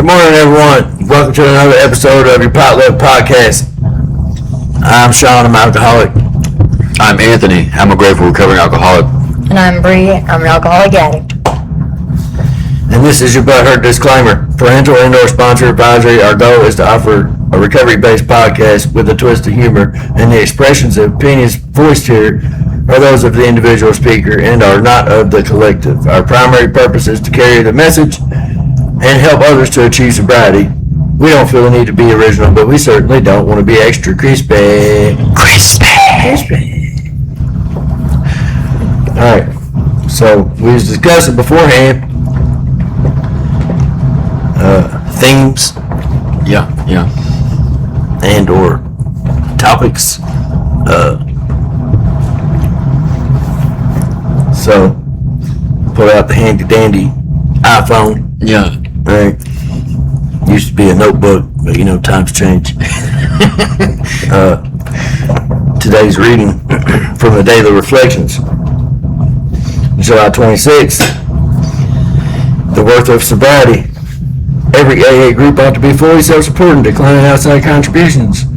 Good morning, everyone. Welcome to another episode of your Potluck Podcast. I'm Sean, I'm alcoholic. I'm Anthony. I'm a grateful recovering alcoholic. And I'm Bree. I'm an alcoholic addict. And this is your butthurt disclaimer. Parental and/or sponsor advisory. Our goal is to offer a recovery-based podcast with a twist of humor, and the expressions and opinions voiced here are those of the individual speaker and are not of the collective. Our primary purpose is to carry the message and help others to achieve sobriety. We don't feel the need to be original, but we certainly don't want to be extra crispy. Alright, so we was discussing beforehand themes Yeah. and or topics. So pull out the handy dandy iPhone. Yeah. Right. Used to be a notebook, but you know, times change. Today's reading from the Daily Reflections, July 26th. The worth of sobriety. Every AA group ought to be fully self-supporting, declining outside contributions.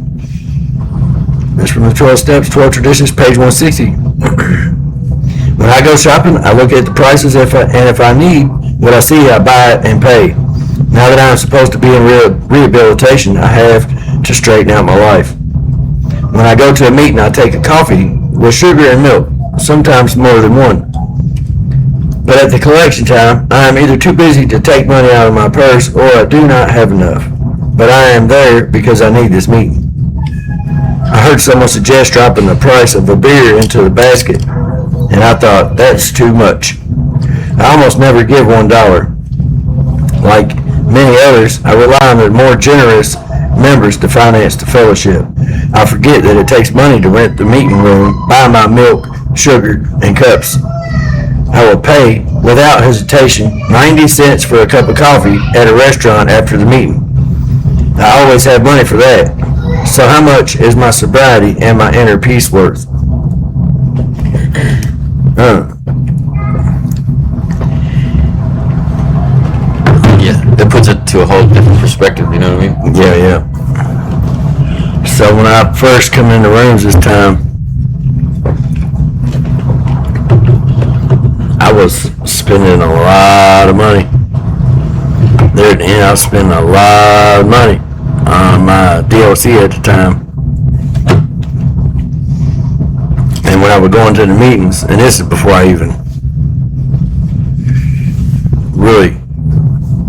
This from the 12 Steps, 12 Traditions, page 160. When I go shopping, I look at the prices, and if I need what I see, I buy it and pay. Now that I'm supposed to be in rehabilitation, I have to straighten out my life. When I go to a meeting, I take a coffee with sugar and milk, sometimes more than one. But at the collection time, I am either too busy to take money out of my purse or I do not have enough. But I am there because I need this meeting. I heard someone suggest dropping the price of a beer into the basket, and I thought, that's too much. I almost never give $1. Like many others, I rely on the more generous members to finance the fellowship. I forget that it takes money to rent the meeting room, buy my milk, sugar, and cups. I will pay, without hesitation, 90 cents for a cup of coffee at a restaurant after the meeting. I always have money for that. So how much is my sobriety and my inner peace worth? Yeah. That puts it to a whole different perspective, you know what I mean? Yeah. So when I first come into rooms this time, I was spending a lot of money. There at the end, I was spending a lot of money on my DLC at the time. And when I would go into the meetings, and this is before I even really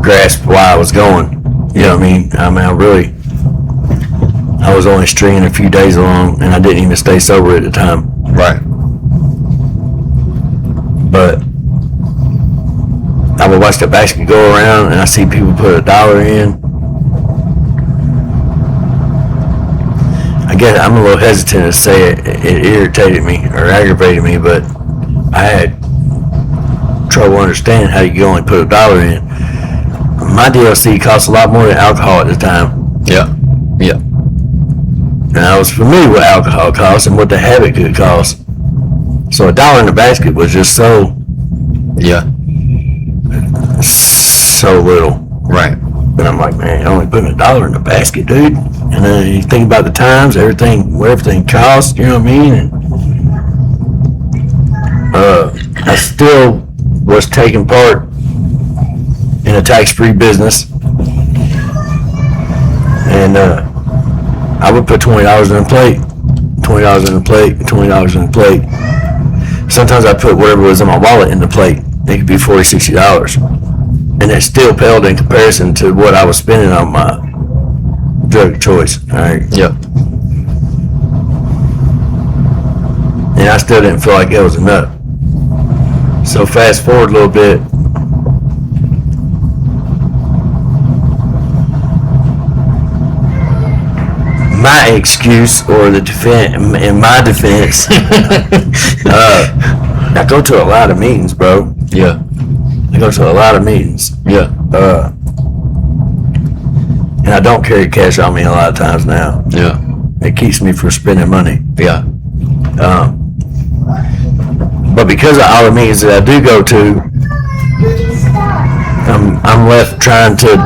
grasped why I was going. You know what I mean? I was only stringing a few days along, and I didn't even stay sober at the time. Right. But I would watch the basket go around, and I see people put $1 in. I guess I'm a little hesitant to say it irritated me or aggravated me, but I had trouble understanding how you can only put $1 in. My DLC cost a lot more than alcohol at the time. Yeah. And I was familiar with alcohol costs and what the habit could cost. So $1 in the basket was just so little. Right. But I'm like, man, you're only putting $1 in the basket, dude. And then you think about the times, what everything costs, you know what I mean? And I still was taking part in a tax-free business. And I would put $20 in a plate. $20 in a plate, $20 in a plate. Sometimes I put whatever was in my wallet in the plate. It could be $40, $60. And it still paled in comparison to what I was spending on my drug of choice. All right. Yep. And I still didn't feel like it was enough. So fast forward a little bit. My excuse, or in my defense, I go to a lot of meetings, bro. Yeah. I go to a lot of meetings. Yeah. And I don't carry cash on me a lot of times now. Yeah. It keeps me from spending money. Yeah. But because of all the meetings that I do go to, I'm left trying to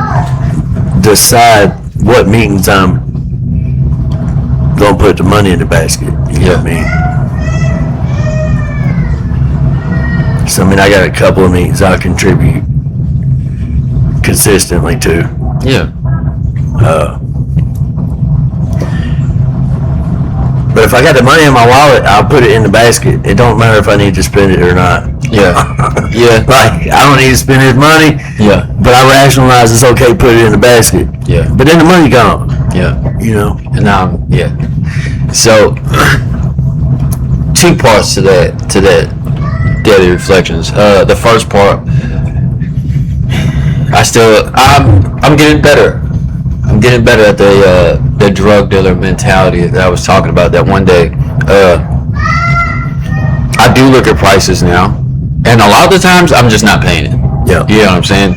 decide what meetings I'm gonna put the money in the basket. You know what I mean? So I mean, I got a couple of meetings I contribute consistently to. Yeah. But if I got the money in my wallet, I'll put it in the basket. It don't matter if I need to spend it or not. Yeah. Yeah. Like, I don't need to spend his money. Yeah. But I rationalize it's okay to put it in the basket. Yeah. But then the money gone. Yeah. You know? And now, yeah. So, 2 parts to that daily reflections. The first part, I'm getting better. I'm getting better at the drug dealer mentality that I was talking about that one day. I do look at prices now, and a lot of the times I'm just not paying it. Yeah. You know what I'm saying?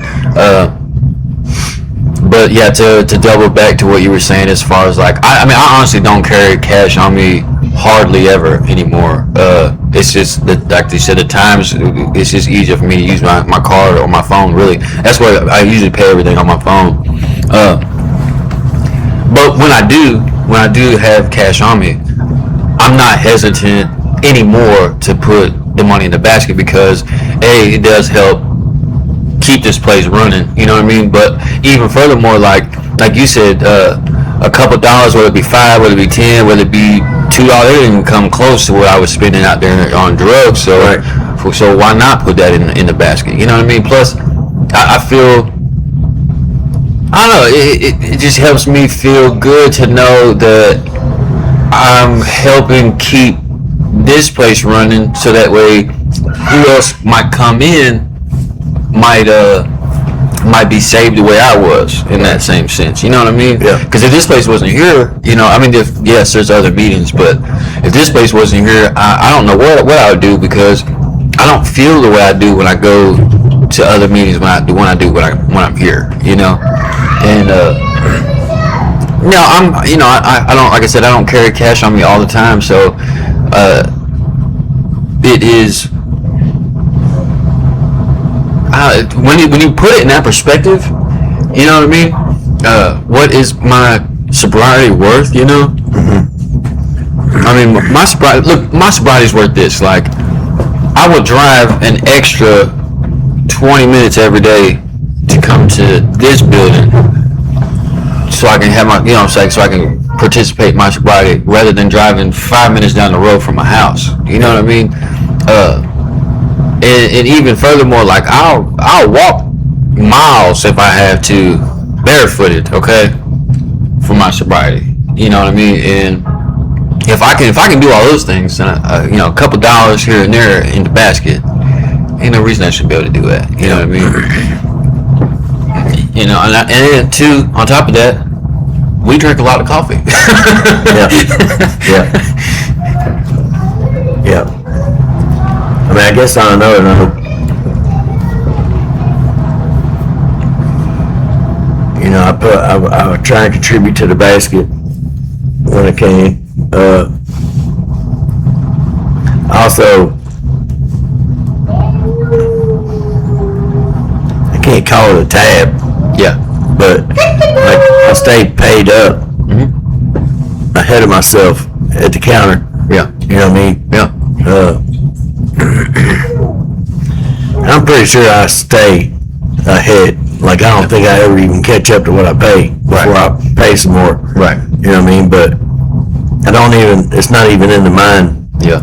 But yeah, to double back to what you were saying as far as like, I mean, I honestly don't carry cash on me hardly ever anymore. It's just that, like you said, at times it's just easier for me to use my card or my phone. Really, that's where I usually pay everything on my phone. But when I do have cash on me, I'm not hesitant anymore to put the money in the basket because it does help keep this place running, you know what I mean? But even furthermore, like you said, a couple dollars, whether it be $5, whether it be $10, whether it be $2, it didn't even come close to what I was spending out there on drugs. So, right. So why not put that in the basket? You know what I mean? Plus, I feel, I don't know, it just helps me feel good to know that I'm helping keep this place running, so that way who else might come in might be saved the way I was in that same sense. You know what I mean? Yeah. Because if this place wasn't here, you know, I mean, yes, there's other meetings, but if this place wasn't here, I don't know what I would do, because I don't feel the way I do when I go to other meetings when I'm here, you know. And no, I don't, like I said, I don't carry cash on me all the time, so it is, when you put it in that perspective, you know what I mean? What is my sobriety worth, you know? Mm-hmm. I mean, my sobriety's worth this. Like, I will drive an extra 20 minutes every day to come to this building so I can have my, you know what I'm saying, so I can participate in my sobriety, rather than driving 5 minutes down the road from my house. You know what I mean? And even furthermore, like, I'll walk miles if I have to, barefooted, okay, for my sobriety. You know what I mean? And if I can do all those things, then you know, a couple dollars here and there in the basket, ain't no reason I should be able to do that. You know what I mean? You know, and then too, on top of that, we drink a lot of coffee. Yeah. I mean, I guess on another note, you know, I would try and contribute to the basket when I can. Also, I can't call it a tab. Yeah. But like, I stayed paid up ahead of myself at the counter. Yeah. You know what I mean? Yeah. I'm pretty sure I stay ahead. Like, I don't think I ever even catch up to what I pay before I pay some more. Right. You know what I mean? But it's not even in the mind Yeah.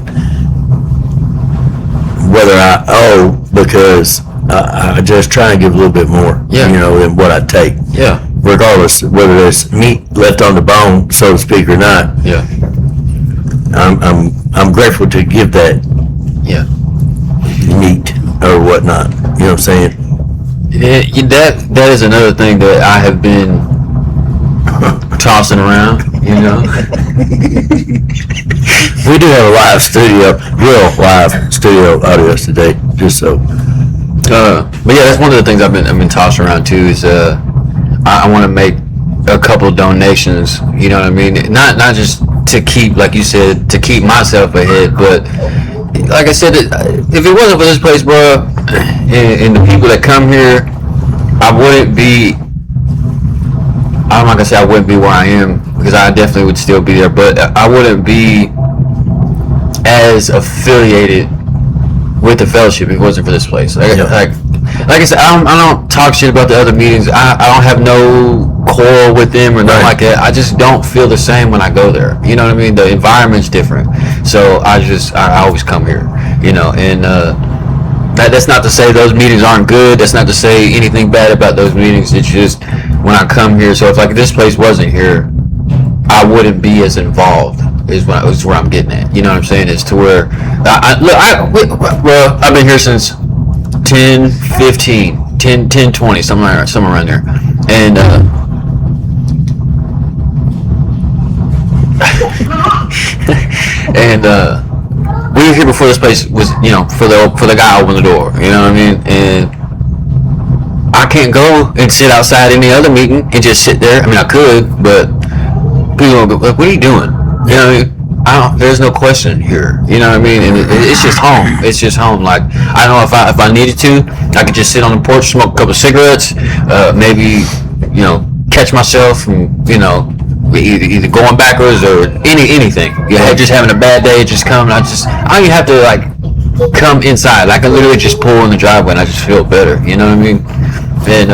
whether I owe, because I just try and give a little bit more, Yeah. you know, than what I take. Yeah. Regardless whether there's meat left on the bone, so to speak, or not. Yeah. I'm grateful to give that Yeah. meat or whatnot. You know what I'm saying? That is another thing that I have been tossing around, you know. We do have a real live studio audio today, just so. But yeah, that's one of the things I've been tossing around too. Is I want to make a couple donations. You know what I mean? Not just to keep, like you said, to keep myself ahead, but like I said, if it wasn't for this place, bro, and the people that come here, I wouldn't be I'm not gonna say I wouldn't be where I am, because I definitely would still be there, but I wouldn't be as affiliated with the fellowship if it wasn't for this place. Like I said, I don't talk shit about the other meetings. I don't have no quarrel with them or nothing like that. I just don't feel the same when I go there. You know what I mean? The environment's different. So I always come here, you know, and that's not to say those meetings aren't good. That's not to say anything bad about those meetings. It's just when I come here. So if like this place wasn't here, I wouldn't be as involved. Is where I'm getting at. You know what I'm saying? It's to where I've been here since 10, 15, 10, 20, somewhere around there, and we were here before this place was, you know, for the guy opened the door. You know what I mean? And I can't go and sit outside any other meeting and just sit there. I mean, I could, but people will go, like, what are you doing? You know, there's no question here. You know what I mean? And it's just home. It's just home. Like, I know if I needed to, I could just sit on the porch, smoke a couple of cigarettes, maybe, you know, catch myself from, you know, either going backwards or anything. Yeah, just having a bad day, just come. I don't even have to like come inside. I can literally just pull in the driveway and I just feel better. You know what I mean? And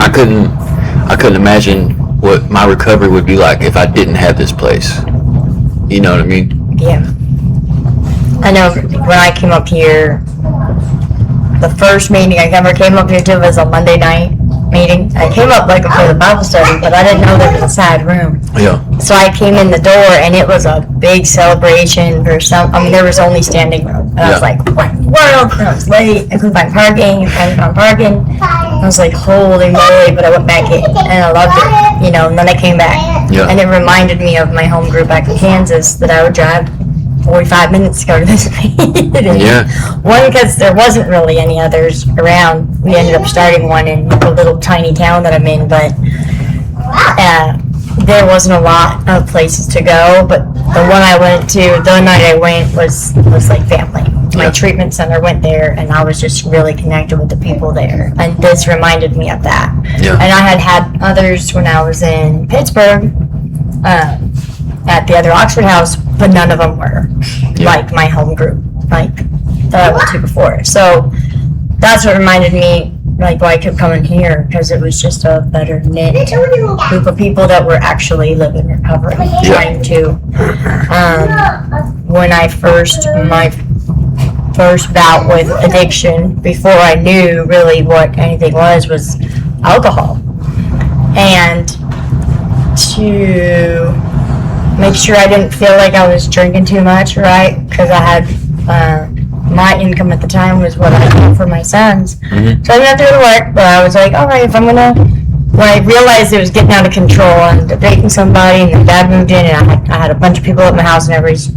I couldn't imagine what my recovery would be like if I didn't have this place. You know what I mean? Yeah. I know when I came up here, the first meeting I ever came up here to was a Monday night meeting. I came up like for the Bible study, but I didn't know there was a side room. Yeah. So I came in the door and it was a big celebration for some. I mean, there was only standing room, and I was like, "What in the world?" And I was late. I couldn't find parking. I found parking. I was like, "Holy moly!" But I went back in and I loved it. You know. And then I came back, and it reminded me of my home group back in Kansas that I would drive 45 minutes to go to this meeting. Yeah. One, because there wasn't really any others around. We ended up starting one in a little tiny town that I'm in, but there wasn't a lot of places to go. But the one I went to, the night I went, was like family. My treatment center went there, and I was just really connected with the people there. And this reminded me of that. Yeah. And I had others when I was in Pittsburgh, at the other Oxford house, but none of them were like my home group, like that I went to before. So that's what reminded me, like, why I kept coming here, because it was just a better knit group of people that were actually living recovery, trying to. When my first bout with addiction, before I knew really what anything was alcohol, and to make sure I didn't feel like I was drinking too much, right? Because I had my income at the time was what I got for my sons. Mm-hmm. So I didn't have to go to work, but I was like, all right, when I realized it was getting out of control and dating somebody, and then dad moved in, and I had a bunch of people at my house, and everybody's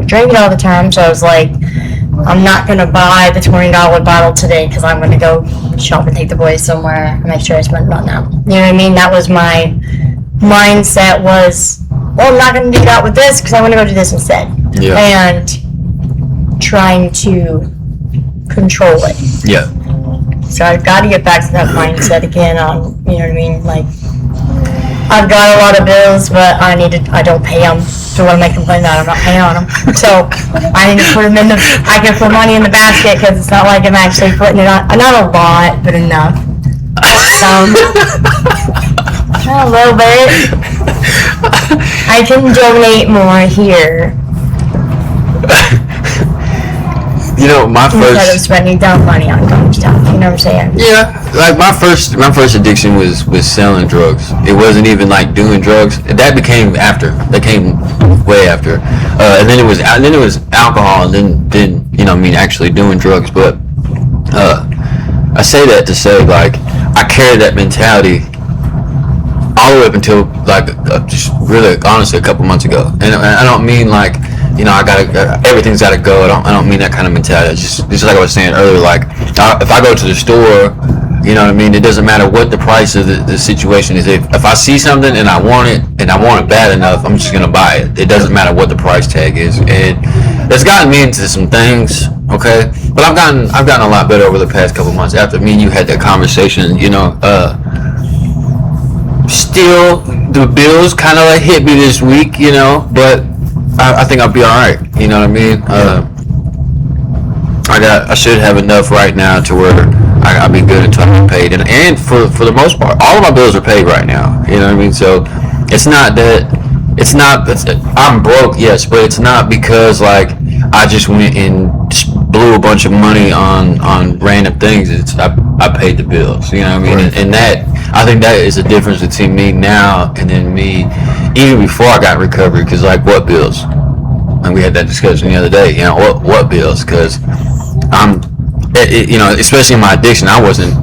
drinking all the time, so I was like, I'm not going to buy the $20 bottle today, because I'm going to go shop and take the boys somewhere and make sure I spend it on them. You know what I mean? That was my mindset was, well, I'm not going to do that with this because I want to go do this instead. Yeah. And trying to control it. Yeah. So I've got to get back to that mindset again on, you know what I mean? Like, I've got a lot of bills, but I don't pay them. So what am I complaining about? I'm not paying on them. So I need to put them I can put money in the basket because it's not like I'm actually putting it on. Not a lot, but enough. A little bit. I can donate more here. You know, instead of spending dumb money on dumb stuff. You know what I'm saying? Yeah. Like my first addiction was selling drugs. It wasn't even like doing drugs. That became after. That came way after. And then it was alcohol, and then you know, I mean, actually doing drugs. But I say that to say, like, I carried that mentality all the way up until like just really honestly a couple months ago. And I don't mean like, you know, everything's gotta go. I don't mean that kind of mentality. It's just like I was saying earlier, like if I go to the store, you know what I mean, it doesn't matter what the price of the situation is. If I see something and I want it bad enough, I'm just gonna buy it. It doesn't matter what the price tag is. And it's gotten me into some things, okay? But I've gotten a lot better over the past couple months after me and you had that conversation, you know. still the bills kind of like hit me this week, you know, but I think I'll be all right. You know what I mean? I should have enough right now to where I'll be good until I get paid, and for the most part, all of my bills are paid right now. You know what I mean? So it's not that I'm broke, yes, but it's not because like I just went and blew a bunch of money on random things. I paid the bills. You know what I mean? And that, I think that is the difference between me now and then me even before I got recovery. Because like, what bills? And we had that discussion the other day. You know, what bills? Because you know, especially in my addiction, I wasn't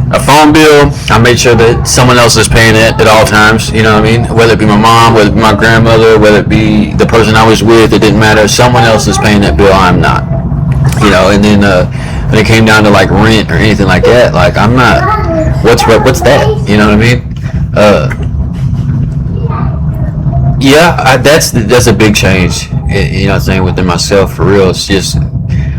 a phone bill. I made sure that someone else is paying it at all times. You know what I mean? Whether it be my mom, whether it be my grandmother, whether it be the person I was with, it didn't matter. Someone else is paying that bill. I'm not. You know, and then when it came down to like rent or anything like that, like I'm not. What's that? You know what I mean? Yeah, that's a big change. You know what I'm saying, within myself, for real. It's just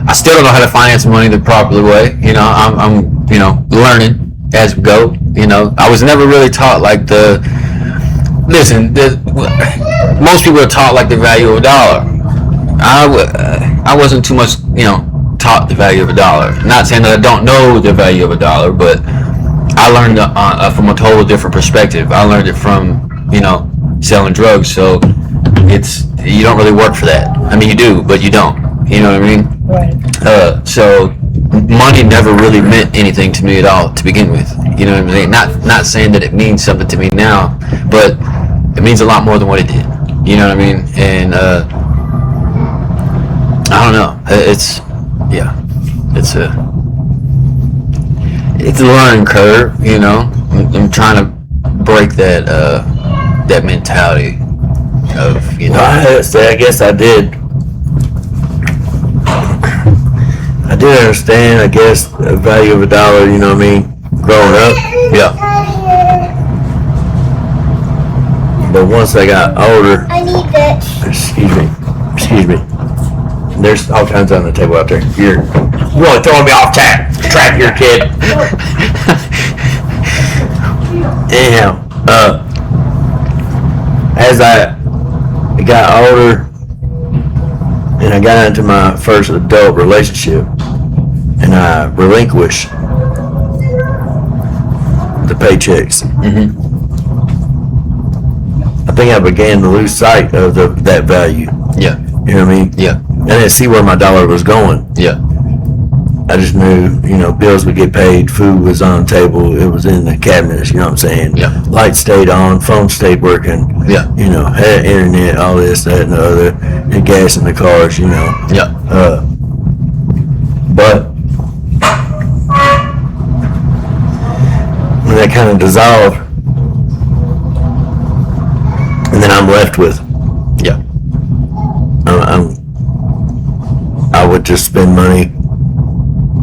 I still don't know how to finance money the proper way. You know, I'm you know, learning as we go. You know, I was never really taught like most people are taught like the value of a dollar. I wasn't too much, you know, taught the value of a dollar. Not saying that I don't know the value of a dollar, but I learned from a total different perspective. I learned it from, you know, selling drugs. So you don't really work for that. I mean, you do, but you don't. You know what I mean? Right. So money never really meant anything to me at all to begin with. You know what I mean? Not saying that it means something to me now, but it means a lot more than what it did. You know what I mean? And I don't know. It's a learning curve. You know, I'm trying to break that mentality of, you know. Well, I guess I did understand, I guess, the value of a dollar, you know what I mean, growing up. Yeah. But once I got older, I need this. excuse me, there's all kinds on the table out there. You're really throwing me off track here, kid. Anyhow, as I got older and I got into my first adult relationship and I relinquished the paychecks, I think I began to lose sight of that value. Yeah. You know what I mean? Yeah. I didn't see where my dollar was going. Yeah. I just knew, you know, bills would get paid, food was on the table, it was in the cabinets, you know what I'm saying? Yeah. Lights stayed on, phone stayed working. Yeah. You know, had internet, all this, that, and the other, and gas in the cars, you know. Yeah. But when that kind of dissolved, and then I'm left with, Yeah. I would just spend money,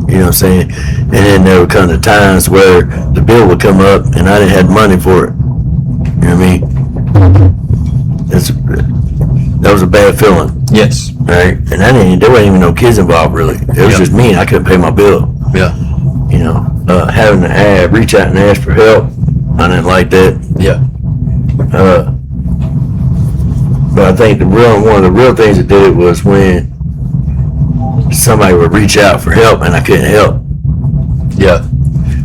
you know what I'm saying? And then there would come the times where the bill would come up and I didn't have money for it. You know what I mean? That was a bad feeling, Yes. right? And there wasn't even no kids involved really. It was just me. I couldn't pay my bill. Yeah. You know, having to reach out and ask for help, I didn't like that. Yeah. But I think one of the real things that did it was when somebody would reach out for help and I couldn't help. Yeah.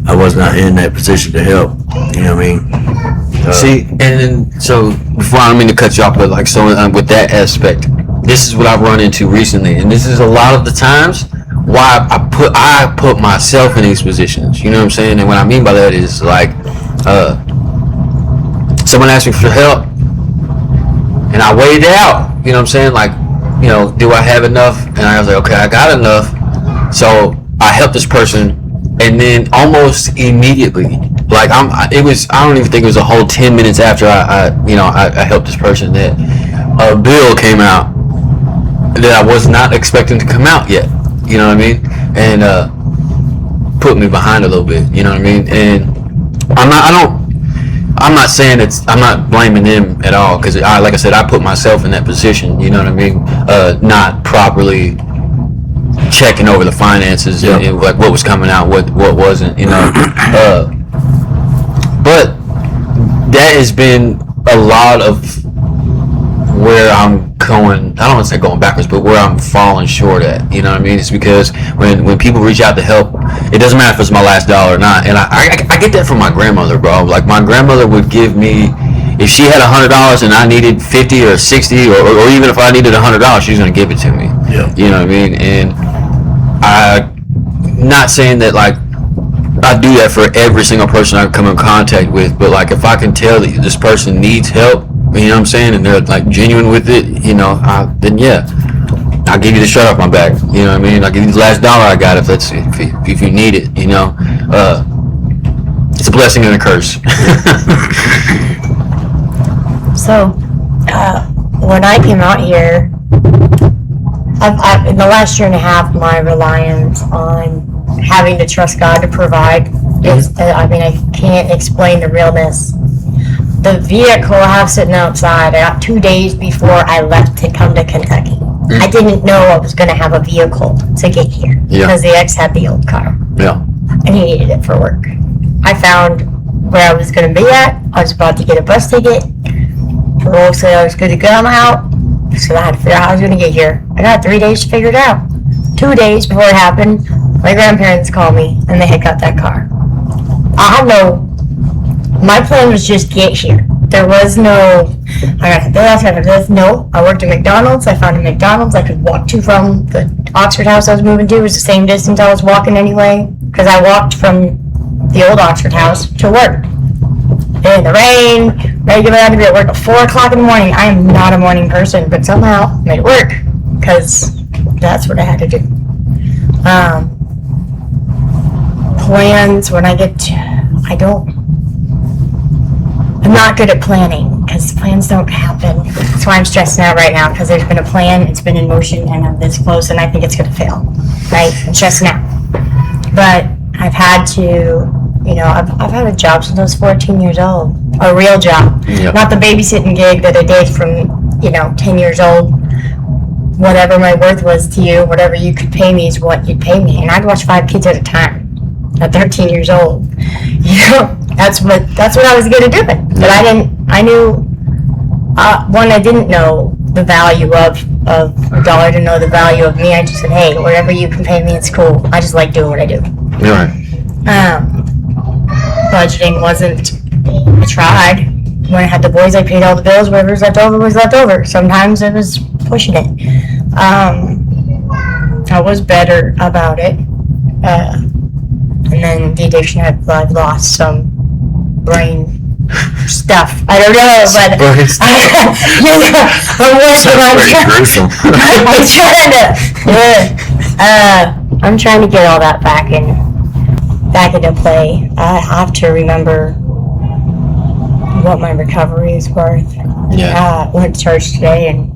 I was not in that position to help. You know what I mean? See, and then, so before, I don't mean to cut you off, but like, so with that aspect, this is what I've run into recently, and this is a lot of the times why I put myself in these positions. You know what I'm saying? And what I mean by that is like, someone asked me for help, and I weighed it out. You know what I'm saying? Like, you know, do I have enough? And I was like, okay, I got enough. So I helped this person, and then almost immediately, like I don't even think it was a whole 10 minutes after I helped this person, that a bill came out that I was not expecting to come out yet. You know what I mean? And put me behind a little bit. You know what I mean? And I'm not saying I'm not blaming them at all, because like I said, I put myself in that position. You know what I mean? Not properly checking over the finances, and like what was coming out, what wasn't. You know, but that has been a lot of where I'm going. I don't want to say going backwards, but where I'm falling short at. You know what I mean? It's because when people reach out to help, it doesn't matter if it's my last dollar or not. And I get that from my grandmother, bro. Like my grandmother would give me, if she had $100 and I needed 50 or 60, or even if I needed $100, she's gonna give it to me. Yeah. You know what I mean? And not saying that like I do that for every single person I come in contact with, but like if I can tell that this person needs help, you know what I'm saying, and they're like genuine with it, you know, then yeah, I'll give you the shirt off my back. You know what I mean? I'll give you the last dollar I got if you need it. You know, it's a blessing and a curse. So, when I came out here, I've in the last year and a half, my reliance on having to trust God to provide is, I mean, I can't explain the realness. The vehicle I have sitting outside, I got 2 days before I left to come to Kentucky. I didn't know I was going to have a vehicle to get here because the ex had the old car. Yeah. And he needed it for work. I found where I was going to be at. I was about to get a bus ticket. Parole said I was good to go. I'm out. So I had to figure out how I was going to get here. I got 3 days to figure it out. 2 days before it happened, my grandparents called me and they had got that car. My plan was just get here. There was no, I got to this, I got to this. No, I worked at McDonald's. I found a McDonald's I could walk to from the Oxford house I was moving to. It was the same distance I was walking anyway, because I walked from the old Oxford house to work. In the rain, ready to get out to be at work at 4 o'clock in the morning. I am not a morning person, but somehow made it work, because that's what I had to do. Plans, when I get to, I'm not good at planning, because plans don't happen. That's why I'm stressing out right now, because there's been a plan, it's been in motion, and I'm this close, and I think it's going to fail. Right? I'm stressing out. But I've had to, I've had a job since I was 14 years old. A real job. Yep. Not the babysitting gig that I did from, 10 years old. Whatever my worth was to you, whatever you could pay me is what you'd pay me. And I'd watch 5 kids at a time at 13 years old. That's what I was good at doing. But I knew, one, I didn't know the value of a dollar, didn't know the value of me. I just said, hey, whatever you can pay me, it's cool. I just like doing what I do. Right. Budgeting wasn't, I tried. When I had the boys, I paid all the bills. Whatever was left over was left over. Sometimes it was pushing it. I was better about it. And then the addiction, I've lost some brain stuff. I don't know, but I'm trying to get all that back into play. I have to remember what my recovery is worth. Yeah. Went to church today and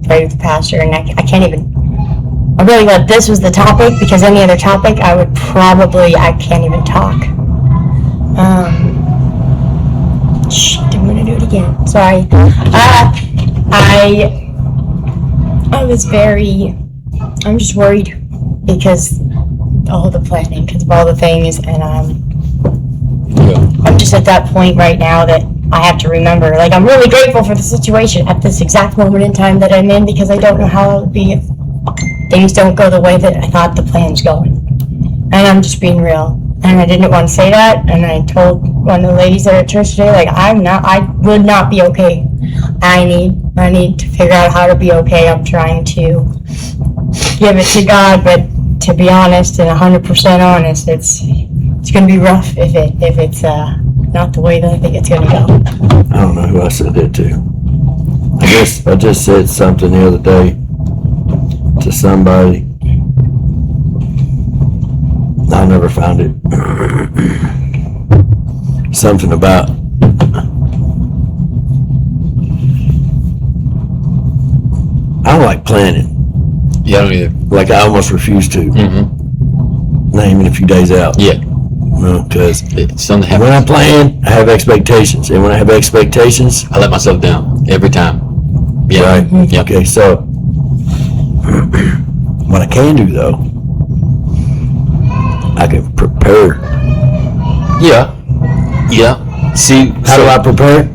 prayed with the pastor, and I can't even. I'm really glad this was the topic, because any other topic I can't even talk. I'm gonna do it again. Sorry. I'm just worried because all the planning, because of all the things, and I'm just at that point right now that I have to remember, like, I'm really grateful for the situation at this exact moment in time that I'm in, because I don't know how it would be if things don't go the way that I thought the plan's going. And I'm just being real. And I didn't want to say that, and I told one of the ladies that are at church today, like, I would not be okay. I need to figure out how to be okay. I'm trying to give it to God, but to be honest, and 100% honest, it's going to be rough if it's not the way that I think it's going to go. I don't know who I said that to. I guess I just said something the other day to somebody. I never found it. Something about I don't like planning. Yeah, I don't either. Like, I almost refuse to. Mm-hmm. Not even a few days out. Yeah. No, because something happens. when I plan, I have expectations, and when I have expectations, I let myself down every time. Yeah. Right. Mm-hmm. Yep. Okay. So what I can do, though, I can prepare. Yeah. Yeah. See, How do I prepare?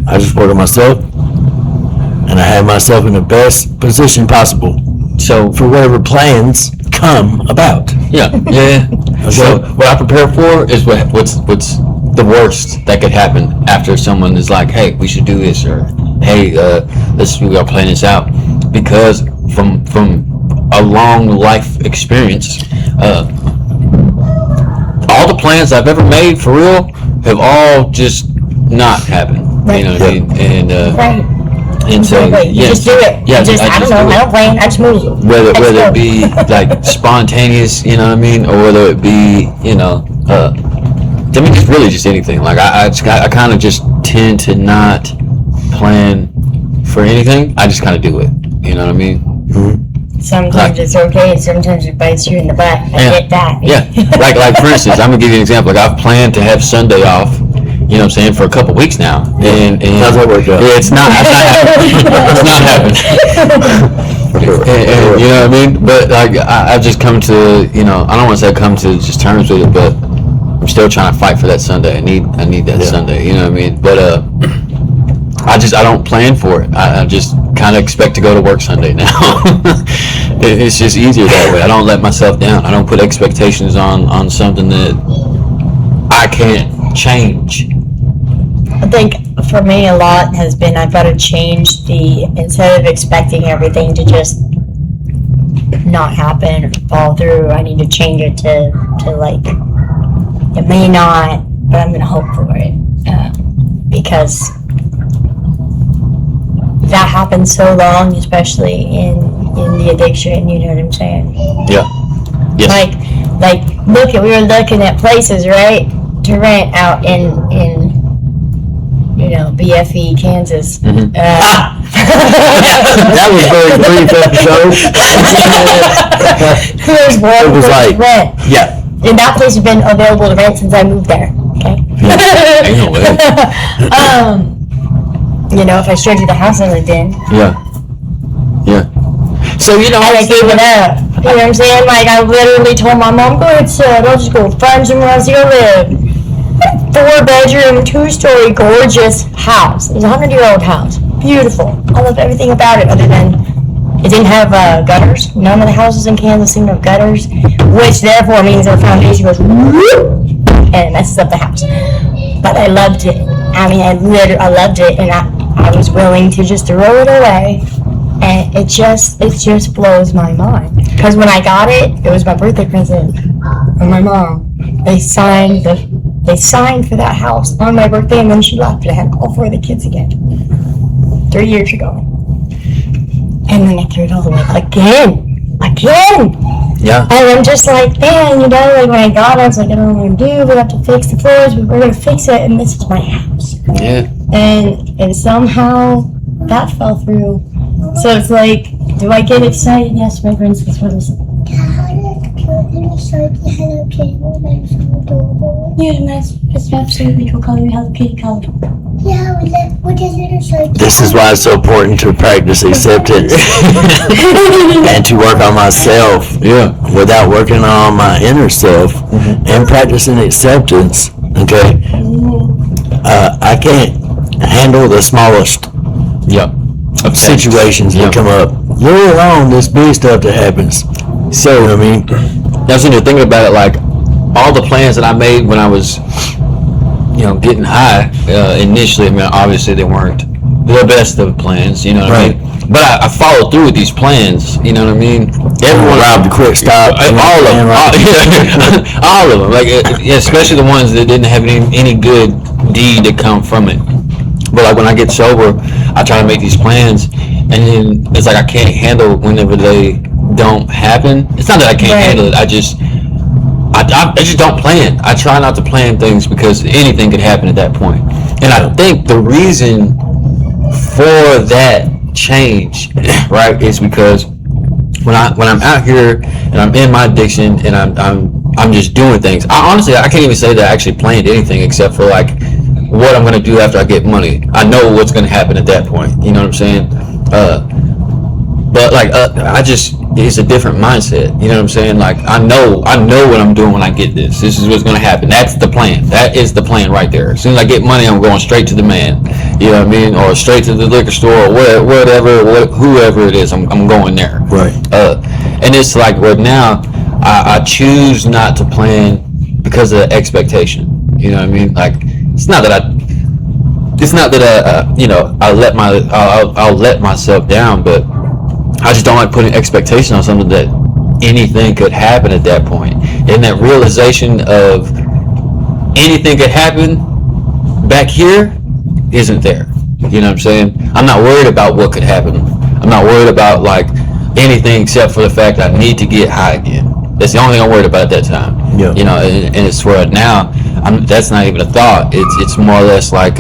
I just work on myself, and I have myself in the best position possible. So for whatever plans come about. Yeah. So what I prepare for is what's the worst that could happen after someone is like, hey, we should do this, or hey, we gotta plan this out, because from a long life experience, all the plans I've ever made for real have all just not happened. Right. You know what I mean? And Right. and so You just do it. Yeah, I don't know. I don't plan. I just move. Whether it be like spontaneous, you know what I mean, or whether it be, I mean, it's really just anything. Like I kind of just tend to not plan for anything. I just kind of do it. You know what I mean? Mm-hmm. Sometimes it's okay. Sometimes it bites you in the butt. I get that. Yeah. Like for instance, I'm gonna give you an example. Like I've planned to have Sunday off. You know what I'm saying, for a couple weeks now, and how's that work out? Yeah, it's not happening. It's not happening. And you know what I mean? But like I've just come to, I don't want to say come to just terms with it, but I'm still trying to fight for that Sunday. I need that Sunday. You know what I mean? But I don't plan for it. I just kind of expect to go to work Sunday now. It's just easier that way. I don't let myself down. I don't put expectations on something that I can't change. I think for me a lot has been I've got to change instead of expecting everything to just not happen or fall through, I need to change it to like, it may not, but I'm going to hope for it. Because that happens so long, especially in the addiction, you know what I'm saying? Yeah. Yes. Like we were looking at places, right, to rent out in BFE, Kansas. Mm-hmm. That was very brief episode. There's one It was place like, to rent. yeah. And that place has been available to rent since I moved there. Okay. Ain't no way. If I showed you the house I lived in, Yeah. So I gave it up. You know what I'm saying? Like I literally told my mom, "Go ahead, son. I'll just go find somewhere else to go live." 4-bedroom, 2-story, gorgeous house. It was a 100-year-old house. Beautiful. I loved everything about it, other than it didn't have gutters. None of the houses in Kansas seem to have gutters, which therefore means the foundation goes whoop, and it messes up the house. But I loved it. I mean, I loved it, and I was willing to just throw it away. And it just blows my mind. Because when I got it, it was my birthday present from my mom. They signed for that house on my birthday, and then she left, and I had all 4 of the kids again. 3 years ago. And then I threw it all away again. Yeah. And I'm just like, man, like when I got it, I was like, I don't know what I'm gonna do. We have to fix the floors, but we're gonna fix it, and this is my house. Yeah. And somehow that fell through. So it's like, do I get excited? Yes, my princess. What is it? Yeah, it's absolutely cool color. Hello Kitty color. Yeah, what is it? This is why it's so important to practice acceptance and to work on myself. Yeah. Without working on my inner self and practicing acceptance, okay, I can't handle the smallest Of situations that come up. Let alone this big stuff that happens. So, you know what I mean? Now, so you're thinking about it, like all the plans that I made when I was, getting high initially. I mean, obviously they weren't the best of plans. You know what I mean? But I followed through with these plans. You know what I mean? Everyone robbed the quick stop. All of them. All of them. Like, especially the ones that didn't have any good deed to come from it. But like when I get sober, I try to make these plans, and then it's like I can't handle whenever they don't happen. It's not that I can't handle it. I just don't plan. I try not to plan things because anything could happen at that point. And I think the reason for that change, right, is because when I'm out here and I'm in my addiction and I'm just doing things. I can't even say that I actually planned anything except for like what I'm going to do after I get money. I know what's going to happen at that point. You know what I'm saying? But like, I just it's a different mindset. You know what I'm saying? Like I know what I'm doing when I get this. This is what's gonna happen. That's the plan. That is the plan right there. As soon as I get money, I'm going straight to the man. You know what I mean? Or straight to the liquor store or whoever it is. I'm going there. Right. And it's like where now I choose not to plan because of the expectation. You know what I mean? Like it's not that I'll let myself down, but I just don't like putting expectation on something that anything could happen at that point. And that realization of anything could happen back here isn't there. You know what I'm saying? I'm not worried about what could happen. I'm not worried about like anything except for the fact that I need to get high again. That's the only thing I'm worried about at that time. Yeah. You know, and it's where now that's not even a thought. It's more or less like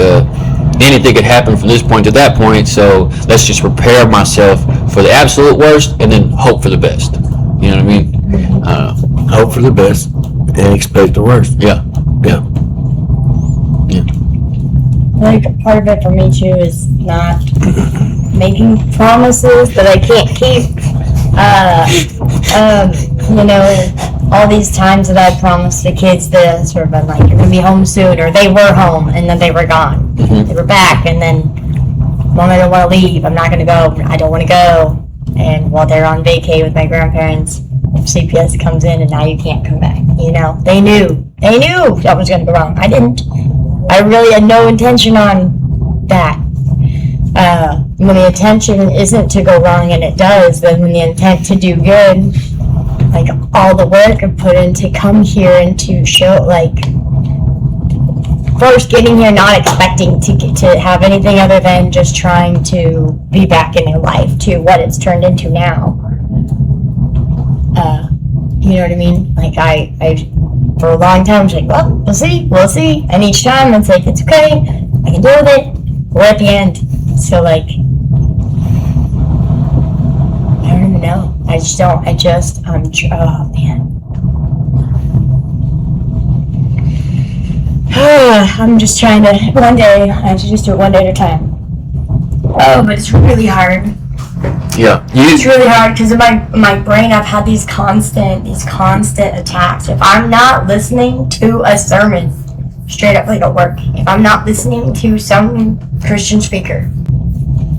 anything could happen from this point to that point. So let's just prepare myself for the absolute worst and then hope for the best. You know what I mean? I don't know. Hope for the best and expect the worst. Yeah. Yeah. Like part of it for me too is not making promises that I can't keep. You know, all these times that I promised the kids this, or been like, you're gonna be home soon, or they were home and then they were gone. They were back, and then, Mom, I don't want to leave. I'm not gonna go. I don't want to go. And while they're on vacay with my grandparents, CPS comes in, and now you can't come back. You know, they knew that was gonna go wrong. I didn't. I really had no intention on that. When the intention isn't to go wrong and it does, then when the intent to do good, like all the work I put in to come here and to show, like, first getting here not expecting to have anything other than just trying to be back in their life to what it's turned into now. You know what I mean? Like I for a long time was like, well, we'll see. And each time it's like, it's okay, I can deal with it. We're at the end. So like, I don't even know. Oh man. I'm just trying to, one day, I have to just do it one day at a time. Oh, but it's really hard. Yeah. It's really hard because in my brain, I've had these constant attacks. If I'm not listening to a sermon, straight up like at work, if I'm not listening to some Christian speaker,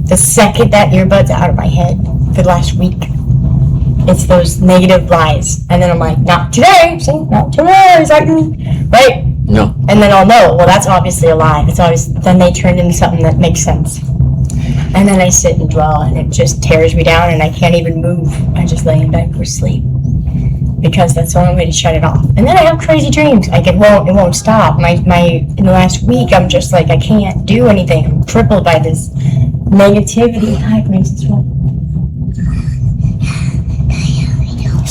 the second that earbud's out of my head for the last week, it's those negative lies. And then I'm like, not today, see, not today, right? No. And then I'll know, well, that's obviously a lie. Then they turn into something that makes sense. And then I sit and dwell, and it just tears me down, and I can't even move. I just lay in bed for sleep because that's the only way to shut it off. And then I have crazy dreams. Like it won't stop. In the last week, I'm just like, I can't do anything. I'm crippled by this negativity. Hi, Princess.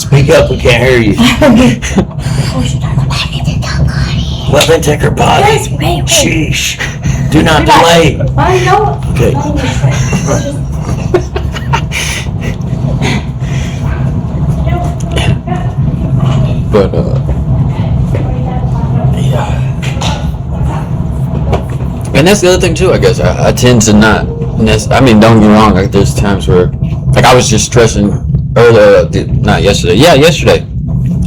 Speak up, we can't hear you. Oh, should I go back into the body? Well, then take her body. Yes, wait. Sheesh. Do not delay. I know. Okay. But Yeah. and that's the other thing too. I guess I tend to not. Don't get me wrong. Like there's times where, like I was just stressing earlier, not yesterday. Yeah, yesterday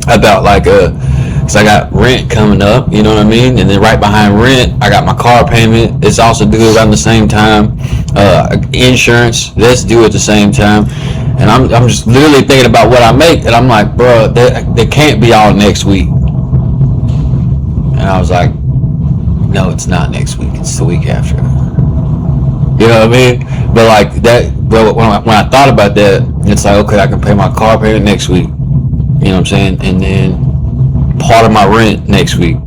about like because I got rent coming up, you know what I mean? And then right behind rent, I got my car payment. It's also due around the same time. Insurance, that's due at the same time. And I'm just literally thinking about what I make, and I'm like, bro, they can't be all next week. And I was like, no, it's not next week. It's the week after. You know what I mean? But like that, bro, when I thought about that, it's like, okay, I can pay my car payment next week. You know what I'm saying? And then part of my rent next week,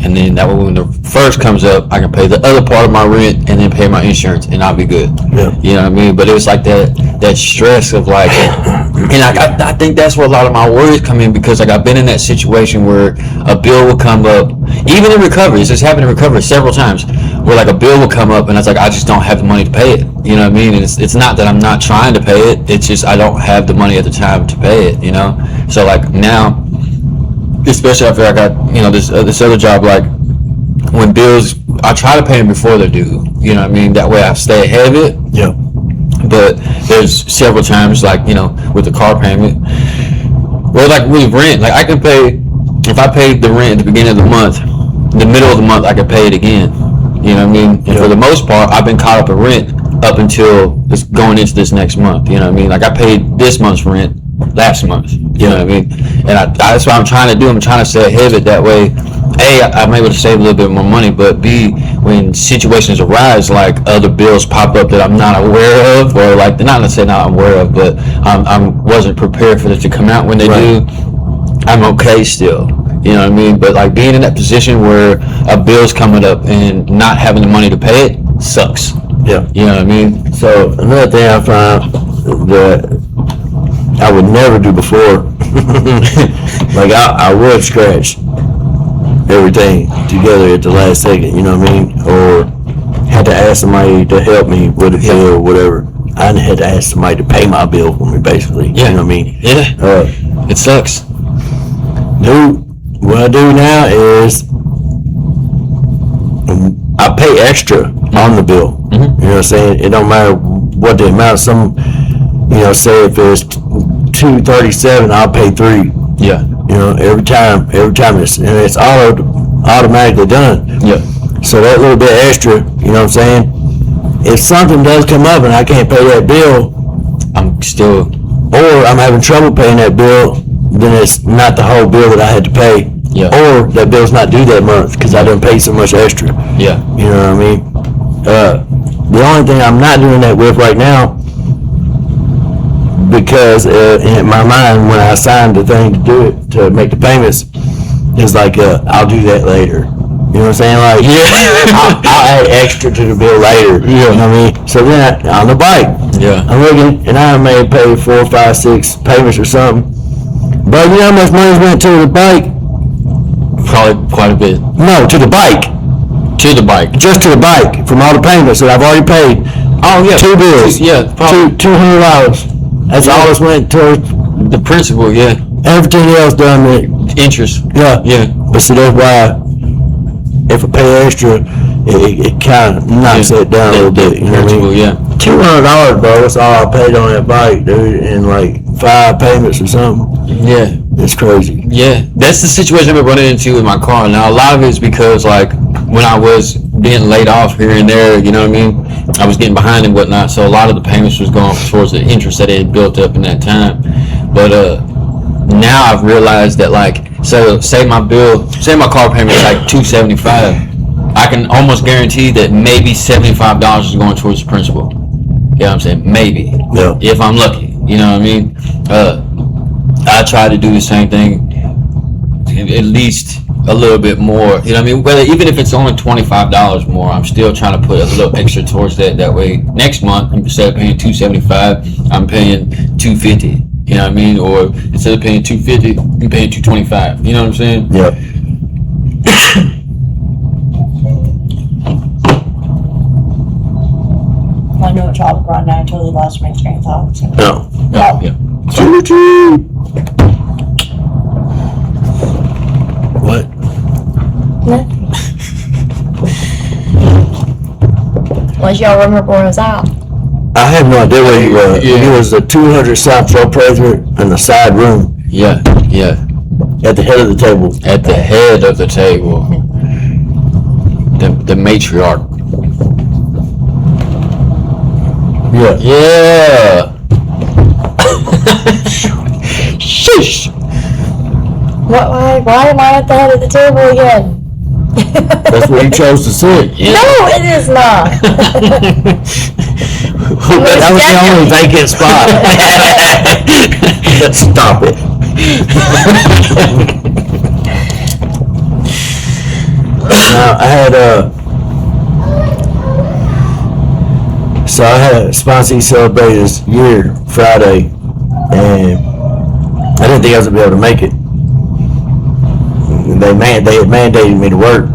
and then that way when the first comes up, I can pay the other part of my rent and then pay my insurance, and I'll be good. Yeah. You know what I mean? But it was like that stress of like, and I think that's where a lot of my worries come in, because like I've been in that situation where a bill will come up, even in recovery. It's just happened in recovery several times, where like a bill will come up and it's like I just don't have the money to pay it. You know what I mean? And it's not that I'm not trying to pay it. It's just I don't have the money at the time to pay it. You know? So like now, especially after I got, you know, this other job, like when bills, I try to pay them before they're due. You know what I mean? That way I stay ahead of it. Yeah. But there's several times, like, with the car payment, well, like with rent, like I can pay, if I paid the rent at the beginning of the month, the middle of the month I could pay it again. You know what I mean? And for the most part, I've been caught up in rent up until it's going into this next month. You know what I mean? Like I paid this month's rent last month. You know what I mean? And that's what I'm trying to do. I'm trying to stay ahead of it. That way, A, I'm able to save a little bit more money, but B, when situations arise, like other bills pop up that I'm not aware of, or like, not necessarily not aware of, but I wasn't prepared for it to come out when they do, I'm okay still. You know what I mean? But like being in that position where a bill's coming up and not having the money to pay it sucks. Yeah. You know what I mean? So another thing I found that I would never do before, like I would scratch everything together at the last second, you know what I mean? Or had to ask somebody to help me with a bill or whatever. I had to ask somebody to pay my bill for me, basically. Yeah. You know what I mean? Yeah. It sucks. Dude, what I do now is I pay extra on the bill. You know what I'm saying? It don't matter what the amount. Say if it's $2.37, I'll pay $3. Yeah. You know, every time it's automatically done. Yeah. So that little bit extra, you know what I'm saying? If something does come up and I can't pay that bill, or I'm having trouble paying that bill, then it's not the whole bill that I had to pay. Yeah. Or that bill's not due that month because I didn't pay so much extra. Yeah. You know what I mean? The only thing I'm not doing that with right now, because in my mind when I signed the thing to do it, to make the payments, is like I'll do that later. You know what I'm saying? Like, I'll add extra to the bill later. Yeah. You know what I mean? So then on the bike, I'm looking, and I may pay 4, 5, 6 payments or something. But you know how much money's went to the bike? Probably quite a bit. No, to the bike. To the bike. Just to the bike, from all the payments that I've already paid. Oh, yeah. 2 bills. Yeah, probably. $200. That's all that's went towards The principal, yeah. everything else done. Interest. Yeah. Yeah. But see, that's why if I pay extra, it kind of knocks it down a little bit. You know what I mean? Yeah. $200, bro. That's all I paid on that bike, dude, in like 5 payments or something. Yeah. It's crazy. Yeah. That's the situation I've been running into with my car. Now, a lot of it is because, like, when I was being laid off here and there, you know what I mean? I was getting behind and whatnot, so a lot of the payments was going towards the interest that it had built up in that time. But now I've realized that, like, so say my car payment is like $275, I can almost guarantee that maybe $75 is going towards the principal. You know what I'm saying? Maybe. Yeah. If I'm lucky. You know what I mean? I try to do the same thing, at least a little bit more. You know what I mean? Whether even if it's only $25 more, I'm still trying to put a little extra towards that. That way, next month instead of paying $275, I'm paying $250. You know what I mean? Or instead of paying $250, I'm paying $225. You know what I'm saying? Yep. I know what y'all brought now. I totally lost my train of thought. So. No. Yeah. Choo-choo. What? Unless y'all remember where I was out. I have no idea where he was. Yeah. He was the 200 South Row president in the side room Yeah. at the head of the table. At the head of the table, the matriarch. Yeah. Yeah. Shush. Why am I at the head of the table again? That's where you chose to sit. Yeah. No, it is not. That was the only vacant spot. Stop it. Now, I had Sponsee celebrate his year Friday, and I didn't think I was gonna be able to make it. They had mandated me to work,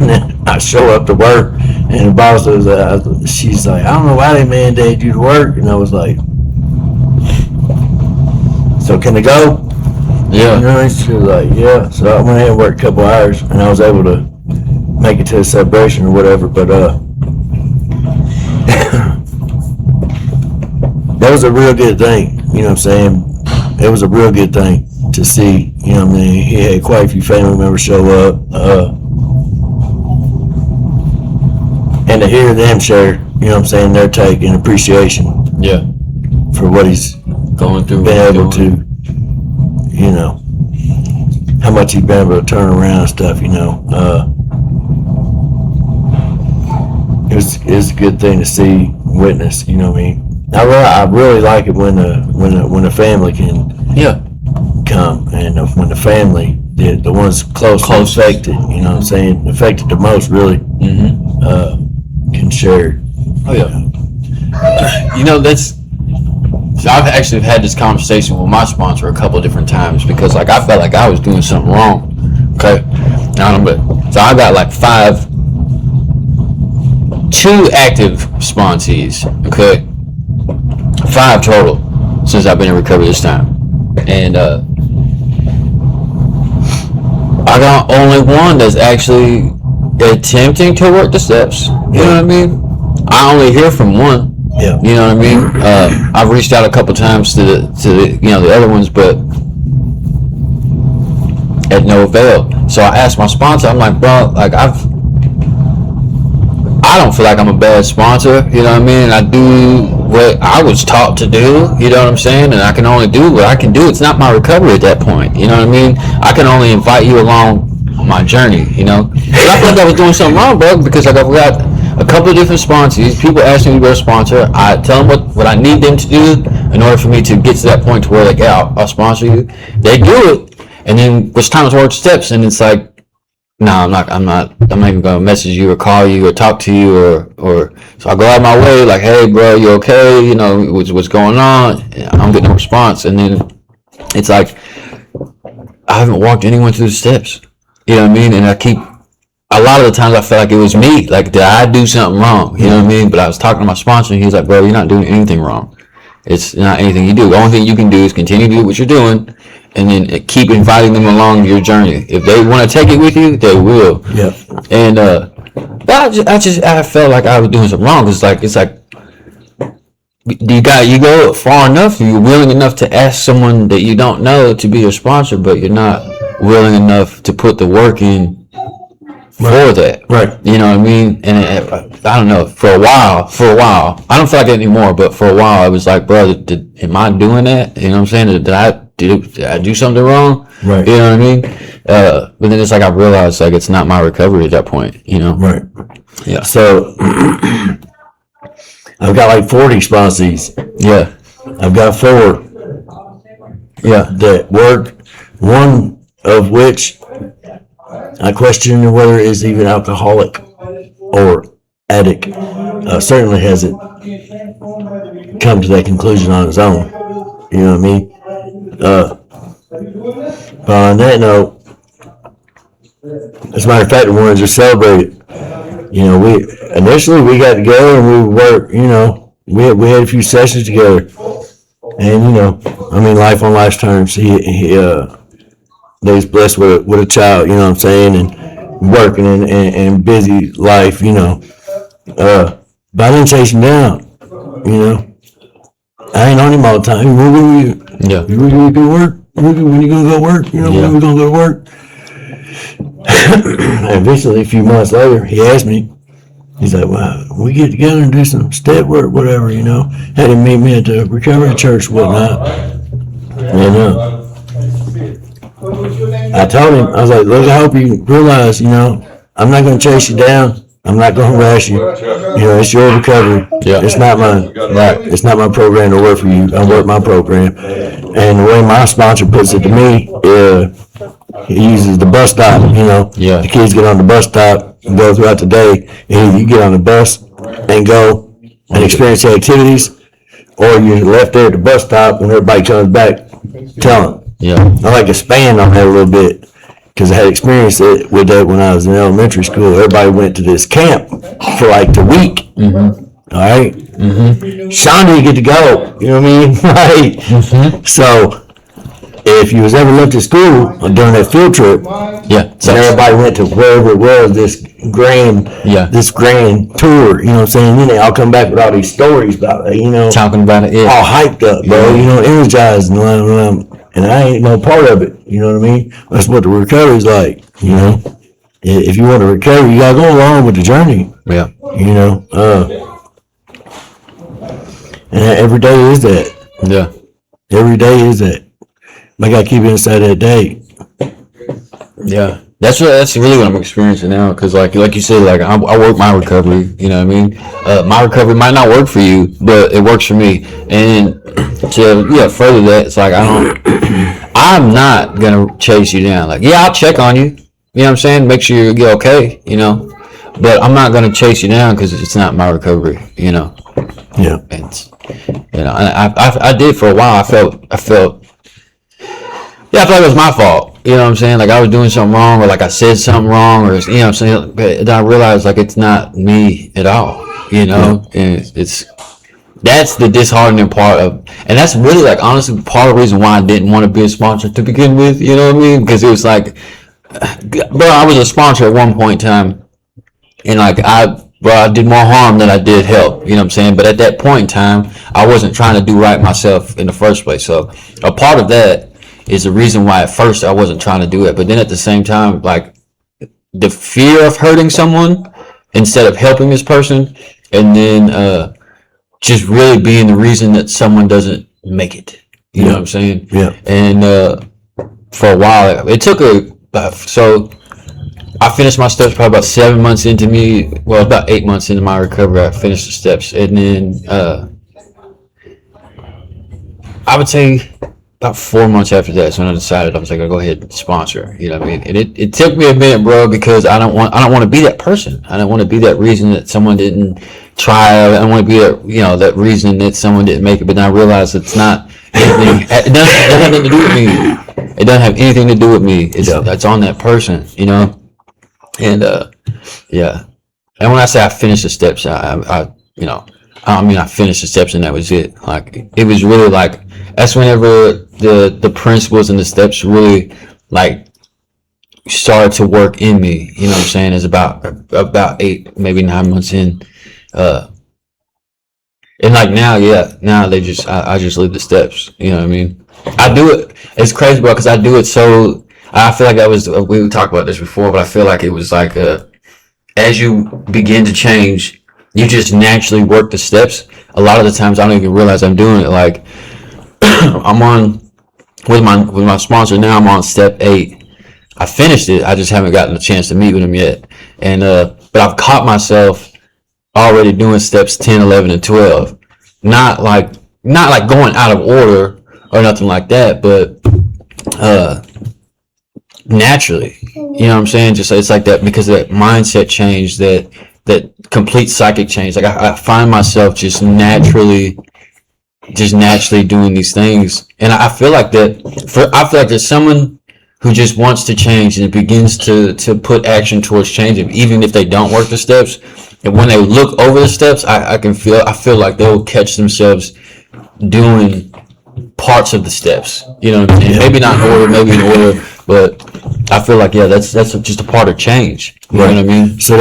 and then I show up to work, and the boss was, she's like, I don't know why they mandated you to work, and I was like, so can I go? Yeah. You know, she was like, yeah. So I went ahead and worked a couple hours, and I was able to make it to the celebration or whatever. But that was a real good thing. You know what I'm saying? It was a real good thing to see. You know what I mean? He had quite a few family members show up, and to hear them share, you know what I'm saying, their take and appreciation Yeah. for what he's Going through. been able to, you know, how much he's been able to turn around and stuff, you know. It's a good thing to see, witness, you know what I mean. I really like it when the family can Yeah. come, and when the family, the ones close affected, you know what I'm saying, affected the most really, can share. Oh yeah. You know, so I've actually had this conversation with my sponsor a couple of different times because like I felt like I was doing something wrong. Okay. So I got like 2 active sponsees. Okay. 5 total since I've been in recovery this time. And I got only one that's actually attempting to work the steps. You know what I mean? I only hear from one. Yeah. You know what I mean? I've reached out a couple times to the the other ones, but at no avail. So I asked my sponsor. I'm like, bro, like I don't feel like I'm a bad sponsor. You know what I mean? I do what I was taught to do. You know what I'm saying? And I can only do what I can do. It's not my recovery at that point. You know what I mean? I can only invite you along my journey. You know? And I feel like I was doing something wrong, bro, because like I've got a couple of different sponsors. People ask me to be a sponsor. I tell them what I need them to do in order for me to get to that point to where like, yeah, I'll sponsor you. They do it, and then it's time to work steps, and it's like, no, I'm not even gonna message you or call you or talk to you or. So I go out of my way like, hey, bro, you okay? You know what's going on? I don't get no response, and then it's like I haven't walked anyone through the steps. You know what I mean? And a lot of the times I felt like it was me. Like, did I do something wrong? You know what I mean? But I was talking to my sponsor, and he's like, bro, you're not doing anything wrong. It's not anything you do. The only thing you can do is continue to do what you're doing, and then keep inviting them along your journey. If they want to take it with you, they will. Yeah. And but I felt like I was doing something wrong. It's like you go far enough. You're willing enough to ask someone that you don't know to be your sponsor, but you're not willing enough to put the work in for that. Right. You know what I mean? And I don't know, for a while, I don't feel like it anymore, but for a while, I was like, bro, am I doing that? You know what I'm saying? Did I do something wrong? Right. You know what I mean? But then it's like, I realized like, it's not my recovery at that point, you know? Right. Yeah. So, I've got like 40 sponsees. Yeah. I've got 4. Yeah. That work, one of which I question whether it is even alcoholic or addict. Certainly hasn't come to that conclusion on his own. You know what I mean? But on that note, as a matter of fact, the ones just celebrated. You know, we got together and we worked. You know, we had a few sessions together, and you know, I mean, life on life's terms. He was blessed with a child, you know what I'm saying, and working and busy life, you know. But I didn't chase him down, you know. I ain't on him all the time. When you gonna go work? When you gonna go work? You know, when we gonna go to work? And eventually, a few months later, he asked me. He's like, "Well, we get together and do some step work, whatever, you know." Had him meet me at the recovery church, whatnot. And I told him, I was like, look, I hope you realize, you know, I'm not going to chase you down. I'm not going to harass you. You know, it's your recovery. Yeah. It's not mine. Right. It's not my program to work for you. I work my program. And the way my sponsor puts it to me, he uses the bus stop, you know. Yeah. The kids get on the bus stop and go throughout the day. And either you get on the bus and go and experience the activities, or you're left there at the bus stop when everybody comes back, tell them. Yeah. I like to expand on that a little bit because I had experience with that when I was in elementary school. Everybody went to this camp for like the week. Mm-hmm. All right. Mm-hmm. Sean didn't get to go. You know what I mean? Right. Mm-hmm. So if you was ever left at school during that field trip, Yeah. and everybody went to wherever it was, this grand tour, you know what I'm saying? Then they all come back with all these stories about it, you know, Talking about it. Yeah. all hyped up, bro, you know, energized, and I ain't no part of it, you know what I mean? That's what the recovery's like, you know? If you want to recover, you gotta go along with the journey, Yeah. you know? And every day is that. Yeah. Every day is that. I gotta keep it inside that day. Yeah, that's really what I'm experiencing now. Cause like you said, like I work my recovery. You know what I mean? My recovery might not work for you, but it works for me. And to further that, it's like I'm not gonna chase you down. Like I'll check on you. You know what I'm saying? Make sure you're okay. You know, but I'm not gonna chase you down because it's not my recovery. You know. Yeah. It's, and I did for a while. I felt. Yeah, I feel like it was my fault. You know what I'm saying? Like I was doing something wrong, or like I said something wrong, or you know what I'm saying? But then I realized like it's not me at all. You know, and that's the disheartening part of, and that's really like honestly part of the reason why I didn't want to be a sponsor to begin with. You know what I mean? Because it was like, bro, I was a sponsor at one point in time, and like I did more harm than I did help. You know what I'm saying? But at that point in time, I wasn't trying to do right myself in the first place. So a part of that is the reason why at first I wasn't trying to do it. But then at the same time, like the fear of hurting someone instead of helping this person, and then just really being the reason that someone doesn't make it. You know what I'm saying? Yeah. And for a while, it took so I finished my steps probably about 7 months into me. Well, about 8 months into my recovery, I finished the steps, and then I would say about 4 months after that, so when I decided I was like, I'll go ahead and sponsor. You know what I mean? And it took me a minute, bro, because I don't want to be that person. I don't want to be that reason that someone didn't try. I don't want to be that that reason that someone didn't make it. But then I realized it's not anything. It doesn't have anything to do with me. It doesn't have anything to do with me. It's on that person. You know. And yeah. And when I say I finished the steps, I finished the steps and that was it. Like it was really like that's whenever the principles and the steps really like started to work in me. You know what I'm saying? It's about 8, maybe 9 months in. And like now they just I just leave the steps. You know what I mean? I do it. It's crazy, bro, because I do it so. I feel like that was we talked about this before, but I feel like it was like as you begin to change, you just naturally work the steps. A lot of the times I don't even realize I'm doing it. Like I'm on with my sponsor now. I'm on step 8. I finished it. I just haven't gotten a chance to meet with him yet. And but I've caught myself already doing steps 10, 11, and 12. Not like going out of order or nothing like that, but naturally, you know what I'm saying? Just it's like that because of that mindset change, that complete psychic change. Like I find myself just naturally doing these things, and I feel like there's someone who just wants to change and begins to put action towards changing, even if they don't work the steps. And when they look over the steps, I feel like they'll catch themselves doing parts of the steps. You know what I mean? Maybe not in order, maybe in order, but I feel like that's just a part of change. You know what I mean? So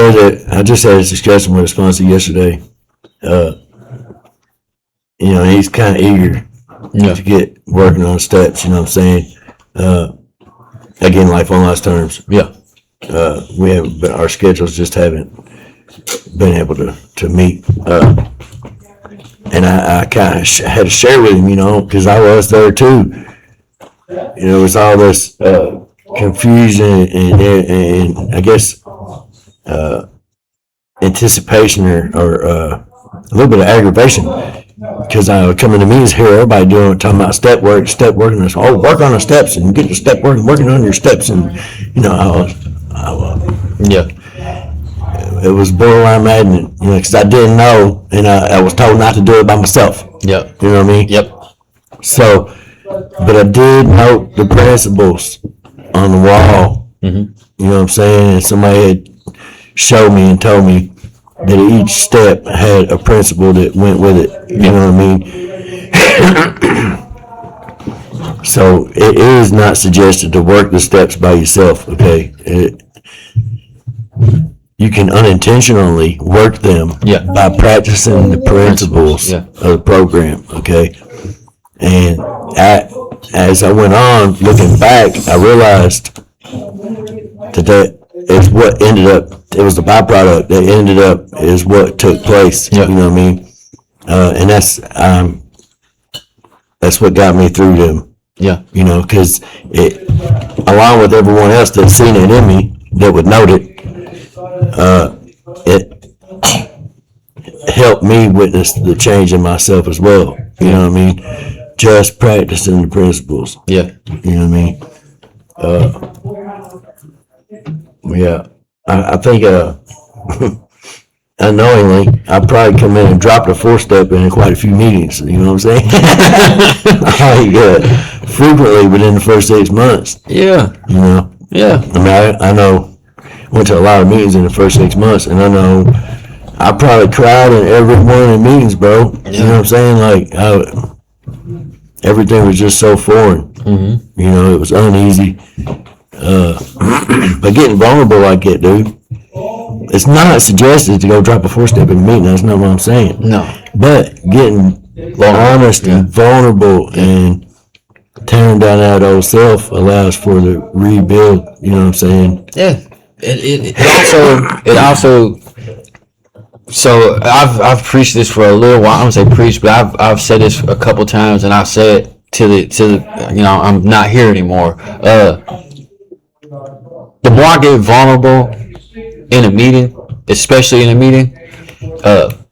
I just had this discussion with a sponsor yesterday. He's kind of eager to get working on steps. You know what I'm saying? Again, life on life's terms. Yeah. We haven't, but our schedules just haven't been able to meet. And I kind of had to share with him, because I was there too. It's all this confusion and I guess anticipation or a little bit of aggravation, because I was coming to meetings here, everybody talking about step work, and I said, work on the steps and get the step working on your steps, and it was borderline maddening, because I didn't know, and I was told not to do it by myself. Yeah. You know what I mean? Yep. So, but I did note the principles on the wall. Mm-hmm. You know what I'm saying? And somebody had showed me and told me that each step had a principle that went with it. You know what I mean? So it is not suggested to work the steps by yourself, okay? You can unintentionally work them by practicing the principles of the program, okay? And as I went on, looking back, I realized that is what ended up, it was the byproduct that ended up is what took place, you know what I mean? And that's what got me through them. Yeah. You know, because along with everyone else that's seen it in me, that would note it, it helped me witness the change in myself as well. You know what I mean? Just practicing the principles. Yeah. You know what I mean? Yeah. I think unknowingly, I probably come in and dropped a 4-step in quite a few meetings. You know what I'm saying? Frequently within the first 6 months. Yeah. You know? Yeah. I mean, I know, went to a lot of meetings in the first 6 months, and I know I probably cried in every one of the meetings, bro. You know what I'm saying? Like, everything was just so foreign. You know, it was uneasy. But getting vulnerable like it, dude, it's not suggested to go drop a 4-step in a meeting. That's not what I'm saying. No. But getting honest and vulnerable and tearing down that old self allows for the rebuild. You know what I'm saying? Yeah. It also. So I've preached this for a little while. I don't say preach, but I've said this a couple times, and I say it till I'm not here anymore. The more I get vulnerable in a meeting, especially in a meeting,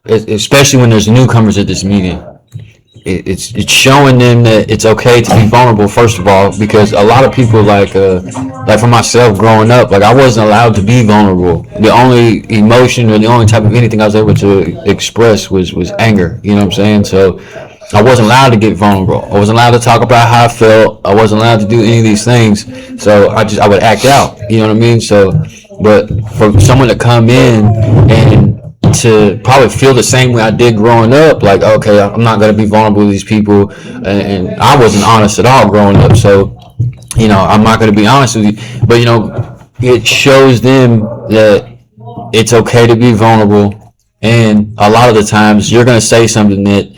especially when there's newcomers at this meeting, it's showing them that it's okay to be vulnerable, first of all, because a lot of people, like for myself growing up, like I wasn't allowed to be vulnerable. The only emotion or the only type of anything I was able to express was anger. You know what I'm saying? So I wasn't allowed to get vulnerable. I wasn't allowed to talk about how I felt. I wasn't allowed to do any of these things. So I would act out. You know what I mean? So, but for someone to come in and to probably feel the same way I did growing up, like, okay, I'm not going to be vulnerable with these people, and I wasn't honest at all growing up, so, you know, I'm not going to be honest with you, but, you know, it shows them that it's okay to be vulnerable, and a lot of the times you're going to say something that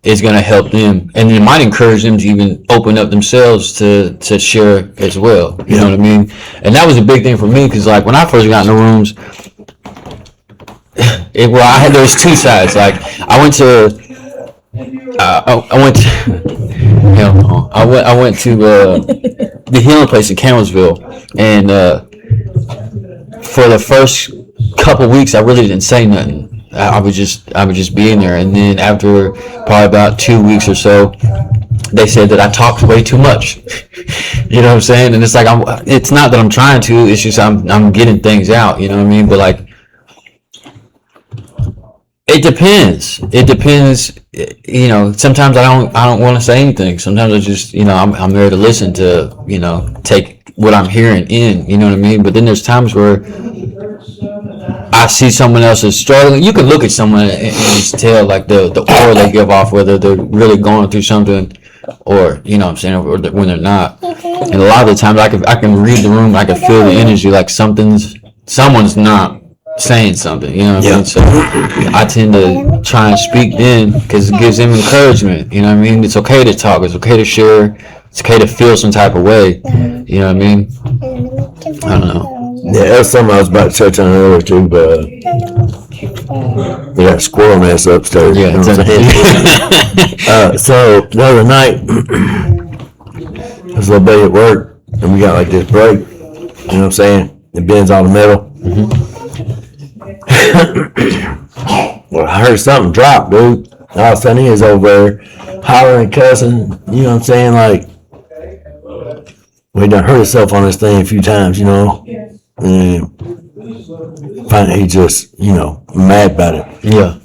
is going to help them, and it might encourage them to even open up themselves to share as well, you know what I mean? And that was a big thing for me, because, like, when I first got in the rooms, there was two sides. Like I went to the healing place in Campbellsville, and for the first couple weeks I really didn't say nothing. I would just be in there, and then after probably about 2 weeks or so, they said that I talked way too much. You know what I'm saying? And it's like it's not that I'm trying to. It's just I'm getting things out. You know what I mean? But like. It depends. You know, sometimes I don't want to say anything. Sometimes I just, you know, I'm there to listen to, you know, take what I'm hearing in, you know what I mean? But then there's times where I see someone else is struggling. You can look at someone and just tell, like, the aura they give off, whether they're really going through something or, you know what I'm saying, or when they're not. And a lot of the times I can read the room. I can feel the energy, like someone's not saying something, you know what I mean? So I tend to try and speak then, because it gives them encouragement, you know what I mean? It's okay to talk, it's okay to share, it's okay to feel some type of way, you know what I mean? I don't know. Yeah, that's something I was about to touch on earlier too, but we got a squirrel nest upstairs. Yeah, you know what I'm saying? So the other night, I was a little late at work, and we got like this break, you know what I'm saying? It bends all the metal. Well, I heard something drop, dude. All of a sudden he is over there hollering, cussing, you know what I'm saying? Like, we done hurt himself on this thing a few times, you know? And finally he just, you know, mad about it. Yeah.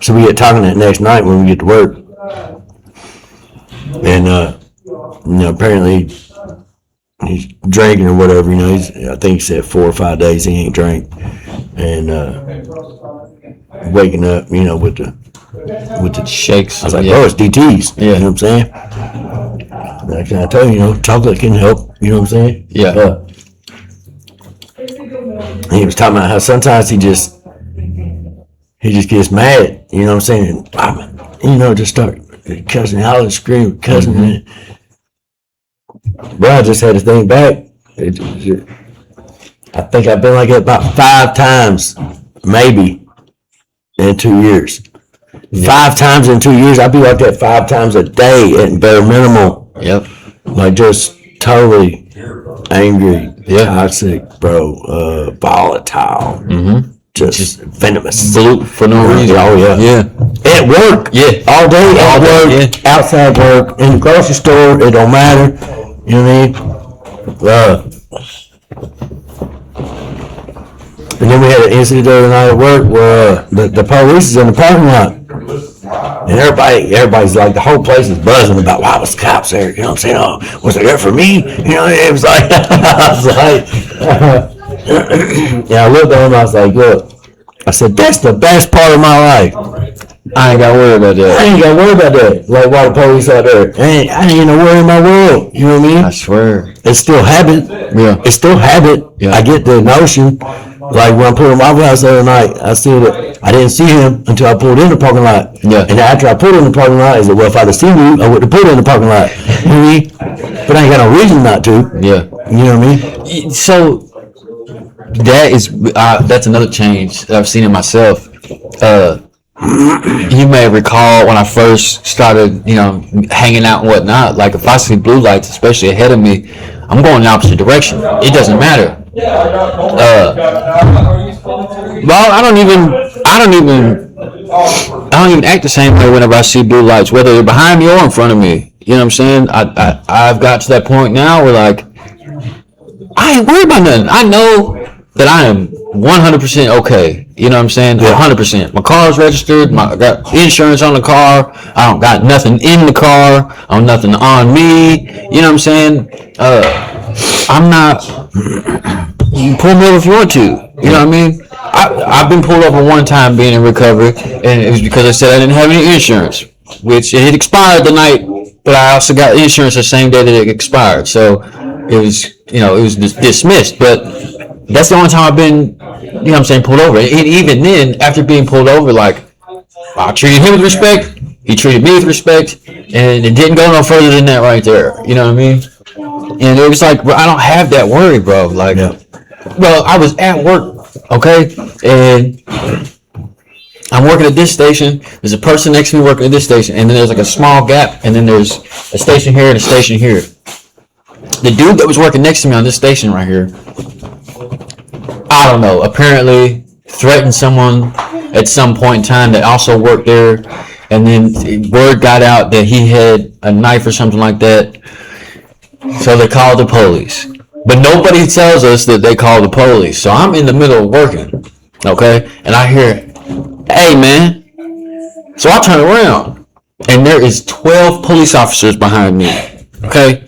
So we get talking that next night when we get to work. And, you know, apparently he's drinking or whatever, you know. I think he said 4 or 5 days he ain't drank. And waking up, you know, with the Shakes. I was like, bro, it's DTs. Yeah. You know what I'm saying? Like I told you, chocolate can help. You know what I'm saying? Yeah. He was talking about how sometimes he just gets mad. You know what I'm saying? And, just start cussing, hollering, screaming, cussing. Bro, I just had to think back. I think I've been like that about 5 times, maybe, in 2 years. 5 times in 2 years. I'd be like that 5 times a day at bare minimum. Yep. Like just totally angry, toxic, bro, volatile, just venomous. For no reason. Oh yeah. At work, all day at work, outside work, in the grocery store, it don't matter. You know what I mean? And then we had an incident the other night at work where the police is in the parking lot. And everybody's like, the whole place is buzzing about, wow, was the cops there? You know what I'm saying? Oh, was they there for me? It was like, I looked at him, I was like, look, I said, that's the best part of my life. I ain't got to worry about that. I ain't got to worry about that. Like, why the police out there? I ain't no worry in my world. You know what I mean? I swear. It's still habit. Yeah. It's still habit. Yeah. I get the notion. Like when I pulled in my house the other night, I didn't see him until I pulled in the parking lot. Yeah. And after I pulled in the parking lot, I said, well, if I'd have seen you, I would have pulled in the parking lot. You know what I mean? But I ain't got no reason not to. Yeah. You know what I mean? So that's another change that I've seen in myself. You may recall when I first started, hanging out and whatnot. Like if I see blue lights, especially ahead of me, I'm going the opposite direction. It doesn't matter. Well, I don't even act the same way whenever I see blue lights, whether they're behind me or in front of me. You know what I'm saying? I've got to that point now where like I ain't worried about nothing. I know that I am 100% okay. You know what I'm saying? 100%. My car's registered. I got insurance on the car. I don't got nothing in the car. I don't nothing on me. You know what I'm saying? I'm not. You can pull me over if you want to. You know what I mean? I've been pulled over one time being in recovery, and it was because I said I didn't have any insurance, which it had expired the night, but I also got insurance the same day that it expired. So it was, it was dismissed. But that's the only time I've been, pulled over. And even then, after being pulled over, like, I treated him with respect, he treated me with respect, and it didn't go no further than that right there. You know what I mean? And it was like, bro, I don't have that worry, bro. Like, well, I was at work, okay, and I'm working at this station. There's a person next to me working at this station, and then there's like a small gap, and then there's a station here and a station here. The dude that was working next to me on this station right here, I don't know, apparently threatened someone at some point in time that also worked there, and then word got out that he had a knife or something like that. So they called the police. But nobody tells us that they called the police. So I'm in the middle of working, okay? And I hear, hey, man. So I turn around, and there is 12 police officers behind me, okay?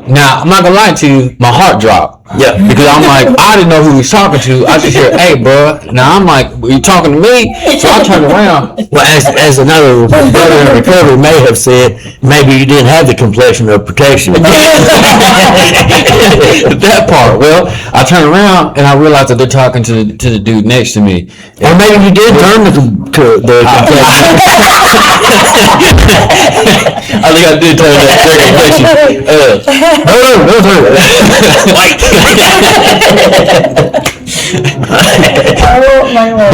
Now, I'm not going to lie to you, my heart dropped. Yeah. Because I'm like, I didn't know who he was talking to. I just hear, hey, bro. Now, I'm like, are you talking to me? So I turn around. Well, as another brother in recovery may have said, maybe you didn't have the complexion of protection. That part. Well, I turn around, and I realize that they're talking to the dude next to me. Or maybe you did turn to the complexion. I think I did turn that complexion. No. Wait. Oh my Lord.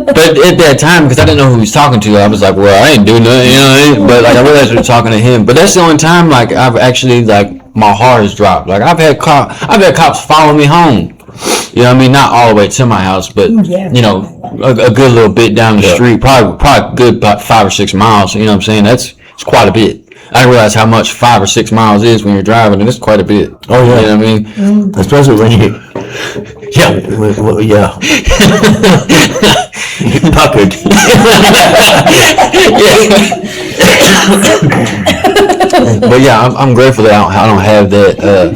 But at that time, because I didn't know who he was talking to, I was like, well, I ain't doing nothing, But like I realized we were talking to him. But that's the only time like I've actually like my heart has dropped. Like I've had cops follow me home. You know what I mean? Not all the way to my house, but a good little bit down the street, probably good about 5 or 6 miles. You know what I'm saying? It's quite a bit. I didn't realize how much 5 or 6 miles is when you're driving, and it's quite a bit. Oh yeah, you know what I mean? Especially when you, yeah, puckered. But yeah, I'm grateful that I don't have that. I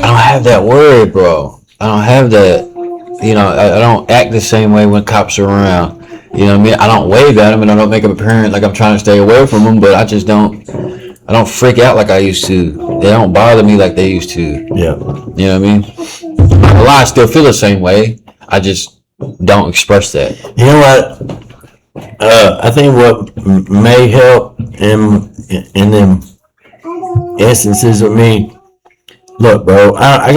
don't have that worry, bro. I don't have that. I don't act the same way when cops are around. You know what I mean? I don't wave at them, and I don't make them apparent like I'm trying to stay away from them, but I just don't. I don't freak out like I used to. They don't bother me like they used to. Yeah. You know what I mean? A lot, I still feel the same way. I just don't express that. You know what? I think what may help in them instances with me. Look, bro, I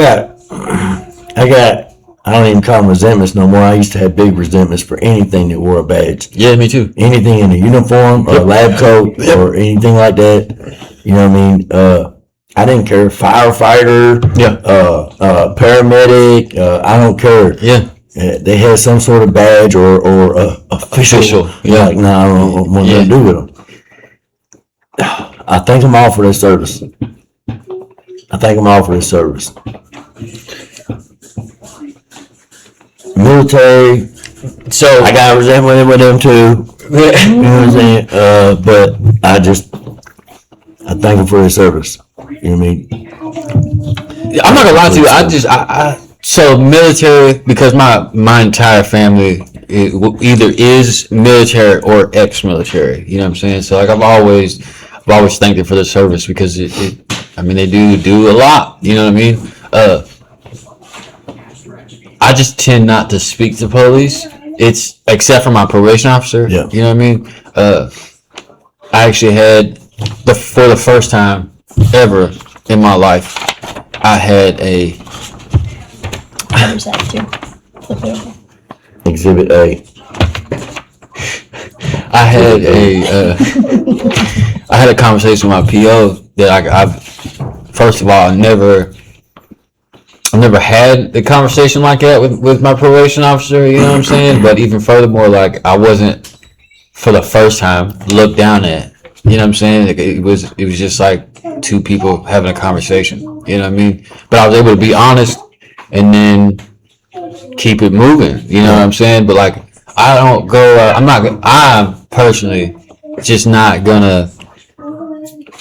don't even call them resentments no more. I used to have big resentments for anything that wore a badge. Yeah, me too. Anything in a uniform or a lab coat or anything like that. You know what I mean? I didn't care. Firefighter, paramedic, I don't care. Yeah. They had some sort of badge or official. Yeah. Like, no, I don't want nothing to do with them. I thank them all for their service. Military, So I got resentment with them too. You know what I'm saying? But I thank them for their service. You know what I mean? I'm not gonna lie to you. So military, because my entire family either is military or ex-military. You know what I'm saying? So like I've always thanked it for the service because I mean they do a lot. You know what I mean? I just tend not to speak to police. It's except for my probation officer. Yeah. You know what I mean? I actually had for the first time ever in my life, I had a There's that too. Flip it over. Exhibit A. I had a conversation with my PO that I've first of all, I've never had a conversation like that with my probation officer, you know what I'm saying? But even furthermore, like I wasn't for the first time looked down at. You know what I'm saying? Like, it was just like two people having a conversation. You know what I mean? But I was able to be honest and then keep it moving. You know what I'm saying? But like I don't go. I'm personally just not gonna.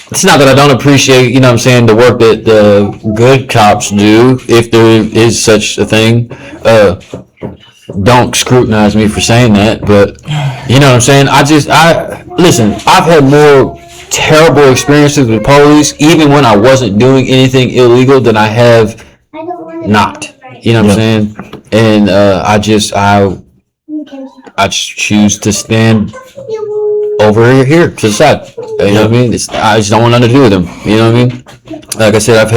It's not that I don't appreciate, you know what I'm saying, the work that the good cops do, if there is such a thing. Don't scrutinize me for saying that, but you know what I'm saying? Listen, I've had more terrible experiences with police, even when I wasn't doing anything illegal, than I have not. You know what I'm saying? And I just choose to stand over here to the side. You know what I mean? I just don't want nothing to do with them. You know what I mean? Like I said, I've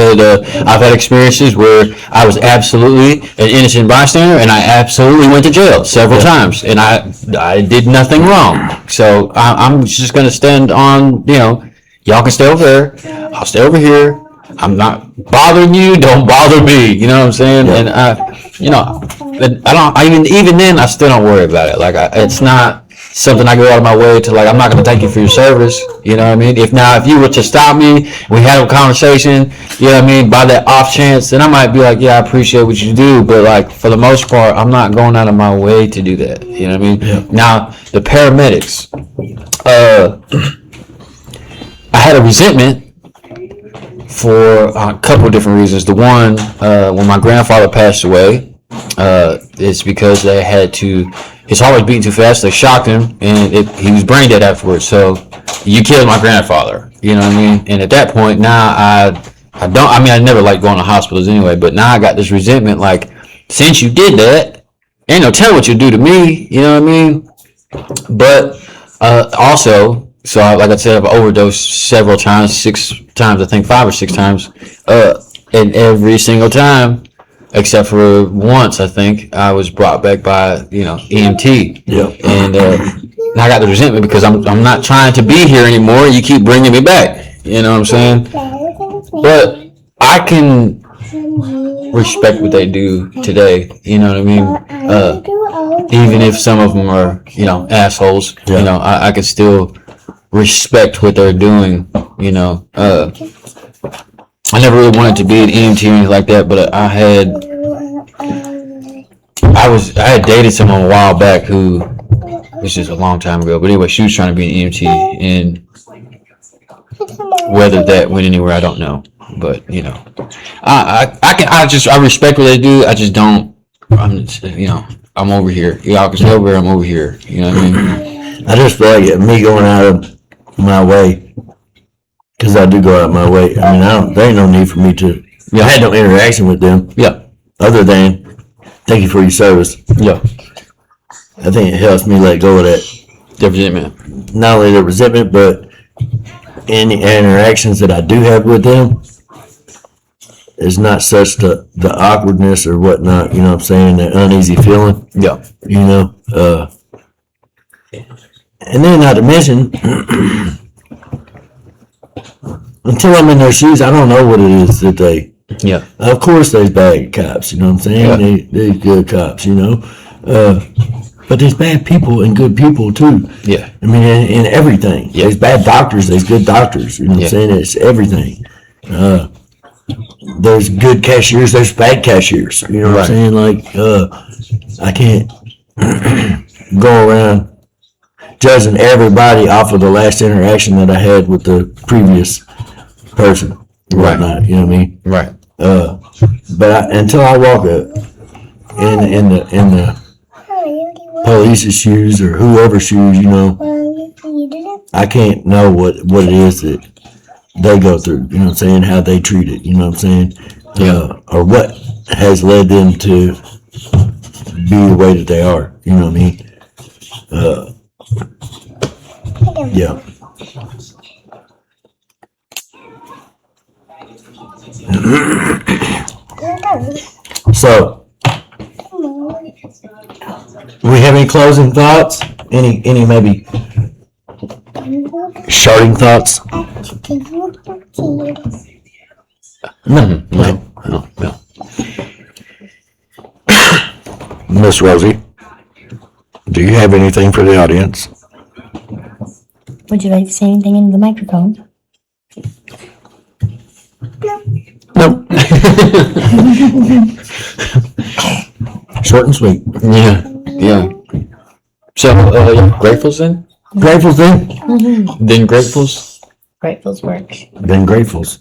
had experiences where I was absolutely an innocent bystander, and I absolutely went to jail several times, and I did nothing wrong. So I'm just gonna stand on. You know, y'all can stay over there. I'll stay over here. I'm not bothering you. Don't bother me. You know what I'm saying? And I don't. Even then, I still don't worry about it. Like it's not something I go out of my way to, like, I'm not going to thank you for your service. You know what I mean? If you were to stop me, we had a conversation, you know what I mean, by that off chance, then I might be like, yeah, I appreciate what you do. But like, for the most part, I'm not going out of my way to do that. You know what I mean? Yeah. Now, the paramedics, I had a resentment for a couple of different reasons. The one, when my grandfather passed away, it's because they had to, his heart was beating too fast, they shocked him, and he was brain dead afterwards. So you killed my grandfather, you know what I mean? And at that point, now I never liked going to hospitals anyway, but now I got this resentment, like, since you did that, ain't no telling what you'll do to me, you know what I mean? But also, so like I said, I've overdosed several times, 6 times, I think 5 or 6 times, and every single time, except for once, I think, I was brought back by, EMT. Yeah. And I got the resentment because I'm not trying to be here anymore. You keep bringing me back. You know what I'm saying? But I can respect what they do today. You know what I mean? Even if some of them are, assholes, Yeah. I can still respect what they're doing, I never really wanted to be an EMT or anything like that, but I had dated someone a while back who, this is a long time ago, but anyway, she was trying to be an EMT, and whether that went anywhere, I don't know. But I respect what they do. I just don't. I'm over here. Y'all can stay over here. I'm over here. You know what I mean? I just feel like me going out of my way because I do go out my way. I mean, there ain't no need for me to. I had no interaction with them. Yeah. Other than, thank you for your service. Yeah. I think it helps me let go of that. Resentment. Not only the resentment, but any interactions that I do have with them is not such the awkwardness or whatnot, you know what I'm saying, that uneasy feeling, Yeah. you know. And then not to mention, until I'm in their shoes, I don't know what it is that they, Yeah. of course there's bad cops, you know what I'm saying, Yeah. they're good cops, you know. But there's bad people and good people too. Yeah. I mean, in everything. Yeah. There's bad doctors, there's good doctors. You know what I'm saying? It's everything. There's good cashiers, there's bad cashiers. You know what I'm saying? Like, I can't go around judging everybody off of the last interaction that I had with the previous person. Right. Whatnot, you know what I mean? Right. But until I walk in the police's shoes or whoever's shoes, you know, I can't know what it is that they go through, you know what I'm saying, how they treat it, you know what I'm saying, or what has led them to be the way that they are, you know what I mean, yeah. So, we have any closing thoughts? Any maybe starting thoughts? No. Miss Rosie, do you have anything for the audience? Would you like to say anything into the microphone? No. Short and sweet. Yeah. So, gratefuls then? Gratefuls then? Then gratefuls? Grateful's work. Then gratefuls.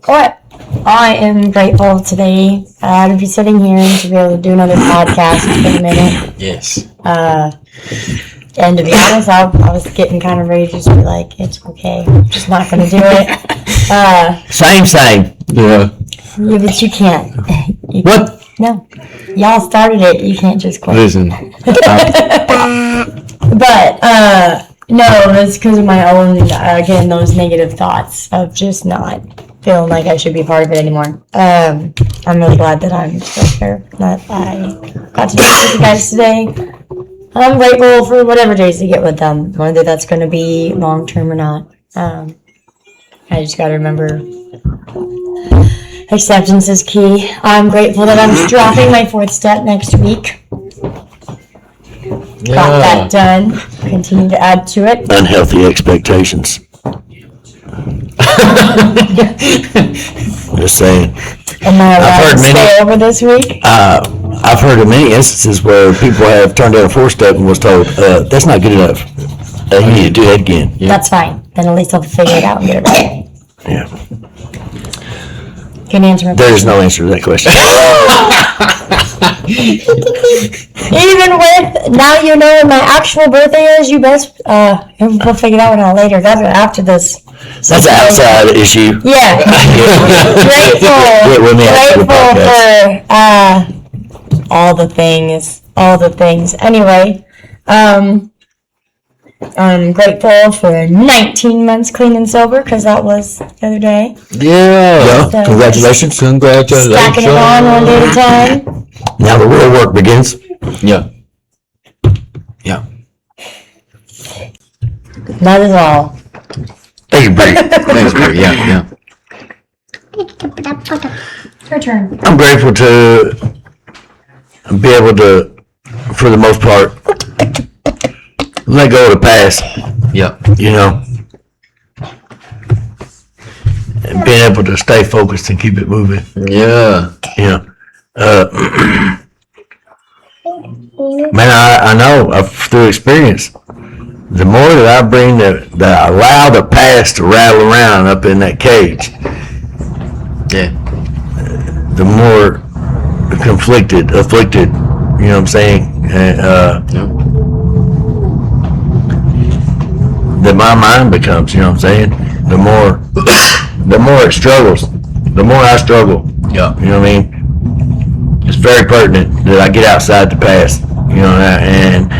What? I am grateful today to be sitting here and to be able to do another podcast for a minute. Yes. And to be honest, I was getting kind of ready to just be like, it's okay, I'm just not going to do it. Same. Yeah. Yeah, but you can't. What? No. Y'all started it, you can't just quit. Listen. But, no, it's because of my own, again, those negative thoughts of just not feeling like I should be part of it anymore. I'm really glad that I'm still here, that I got to do this with you guys today. I'm grateful for whatever days I get with them, whether that's going to be long term or not. I just got to remember acceptance is key. I'm grateful that I'm dropping my 4th step next week. Got that done. Continue to add to it. Unhealthy expectations. Just saying. Am I allowed to stay over this week? I've heard of many instances where people have turned down a 4-step and was told, that's not good enough. You need to do that again. Yeah. That's fine. Then at least I'll figure it out and get it right. Yeah. Can you answer my There is no answer to that question. Even with, now you know when my actual birthday is, you best, we'll figure that one out later. That's after this. That's an outside issue. Yeah. Get with me after the podcast. Grateful for, all the things. Anyway, I'm grateful for 19 months clean and sober, because that was the other day. Yeah. So, congratulations. Stacking it on one day at a time. Now the real work begins. Yeah. Yeah. That is all. Thank you, Bree. Thanks, Barry. Yeah. Your turn. I'm grateful to be able to, for the most part, let go of the past, Yeah. you know, and being able to stay focused and keep it moving, Yeah. you know. Man, I know through experience, the more that I bring that I allow the past to rattle around up in that cage, Yeah. the more afflicted, you know what I'm saying, Yeah. that my mind becomes, you know what I'm saying. the more it struggles, the more I struggle. Yeah. You know what I mean? It's very pertinent that I get outside the past, you know, and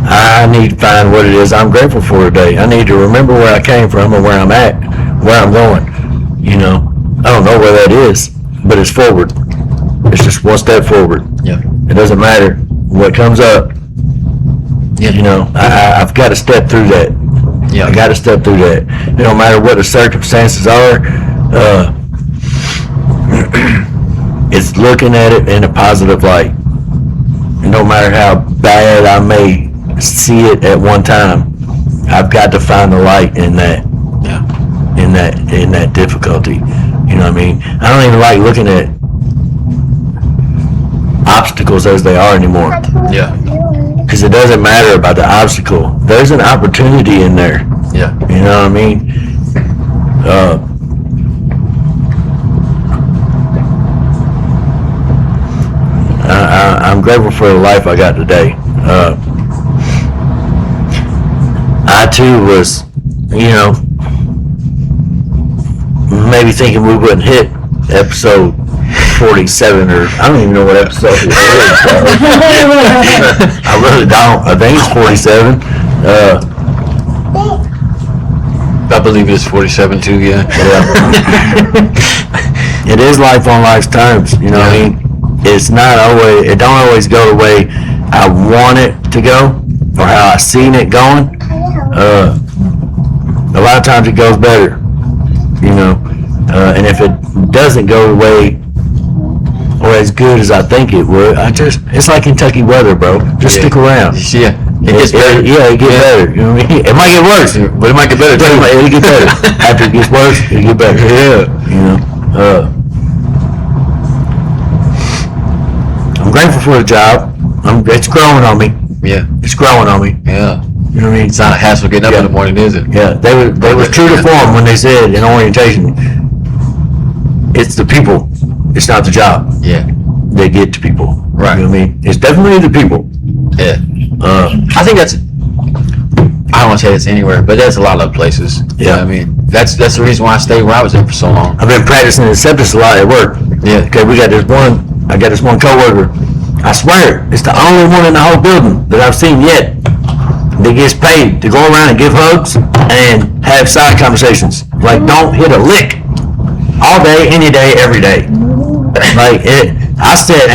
I need to find what it is I'm grateful for today. I need to remember where I came from and where I'm at, where I'm going. You know, I don't know where that is, but it's forward. It's just one step forward. Yeah. It doesn't matter what comes up. Yeah. You know, I've got to step through that. Yeah. I got to step through that. It don't matter what the circumstances are. It's looking at it in a positive light. No matter how bad I may see it at one time, I've got to find the light in that. Yeah. In that difficulty. You know what I mean? I don't even like looking at obstacles as they are anymore. Yeah. Because it doesn't matter about the obstacle. There's an opportunity in there. Yeah. You know what I mean? I'm grateful for the life I got today. I too was, you know, maybe thinking we wouldn't hit episode 47, or I don't even know what episode it is. I really don't. I think it's 47. I believe it's 47 too. Yeah. It is life on life's terms. You know what I mean? It's not always. It don't always go the way I want it to go or how I seen it going. A lot of times it goes better. You know, and if it doesn't go the way or as good as I think it would, it's like Kentucky weather, bro. Just stick around. Yeah. It gets better. It gets better. You know what I mean? It might get worse, But it might get better too. it'll get better. After it gets worse, it'll get better. Yeah. You know. I'm grateful for the job. It's growing on me. Yeah. It's growing on me. Yeah. You know what I mean? It's not a hassle getting up in the morning, is it? Yeah, they was true to form when they said in orientation, it's the people, it's not the job. Yeah. They get to people. Right. You know what I mean? It's definitely the people. Yeah. I think that's. I don't want to say it's anywhere, but there's a lot of places. Yeah. I mean, that's the reason why I stayed where I was at for so long. I've been practicing acceptance a lot at work. Yeah. Okay, I got this one coworker. I swear, it's the only one in the whole building that I've seen yet that gets paid to go around and give hugs and have side conversations. Like, don't hit a lick all day, any day, every day. Like it, I sit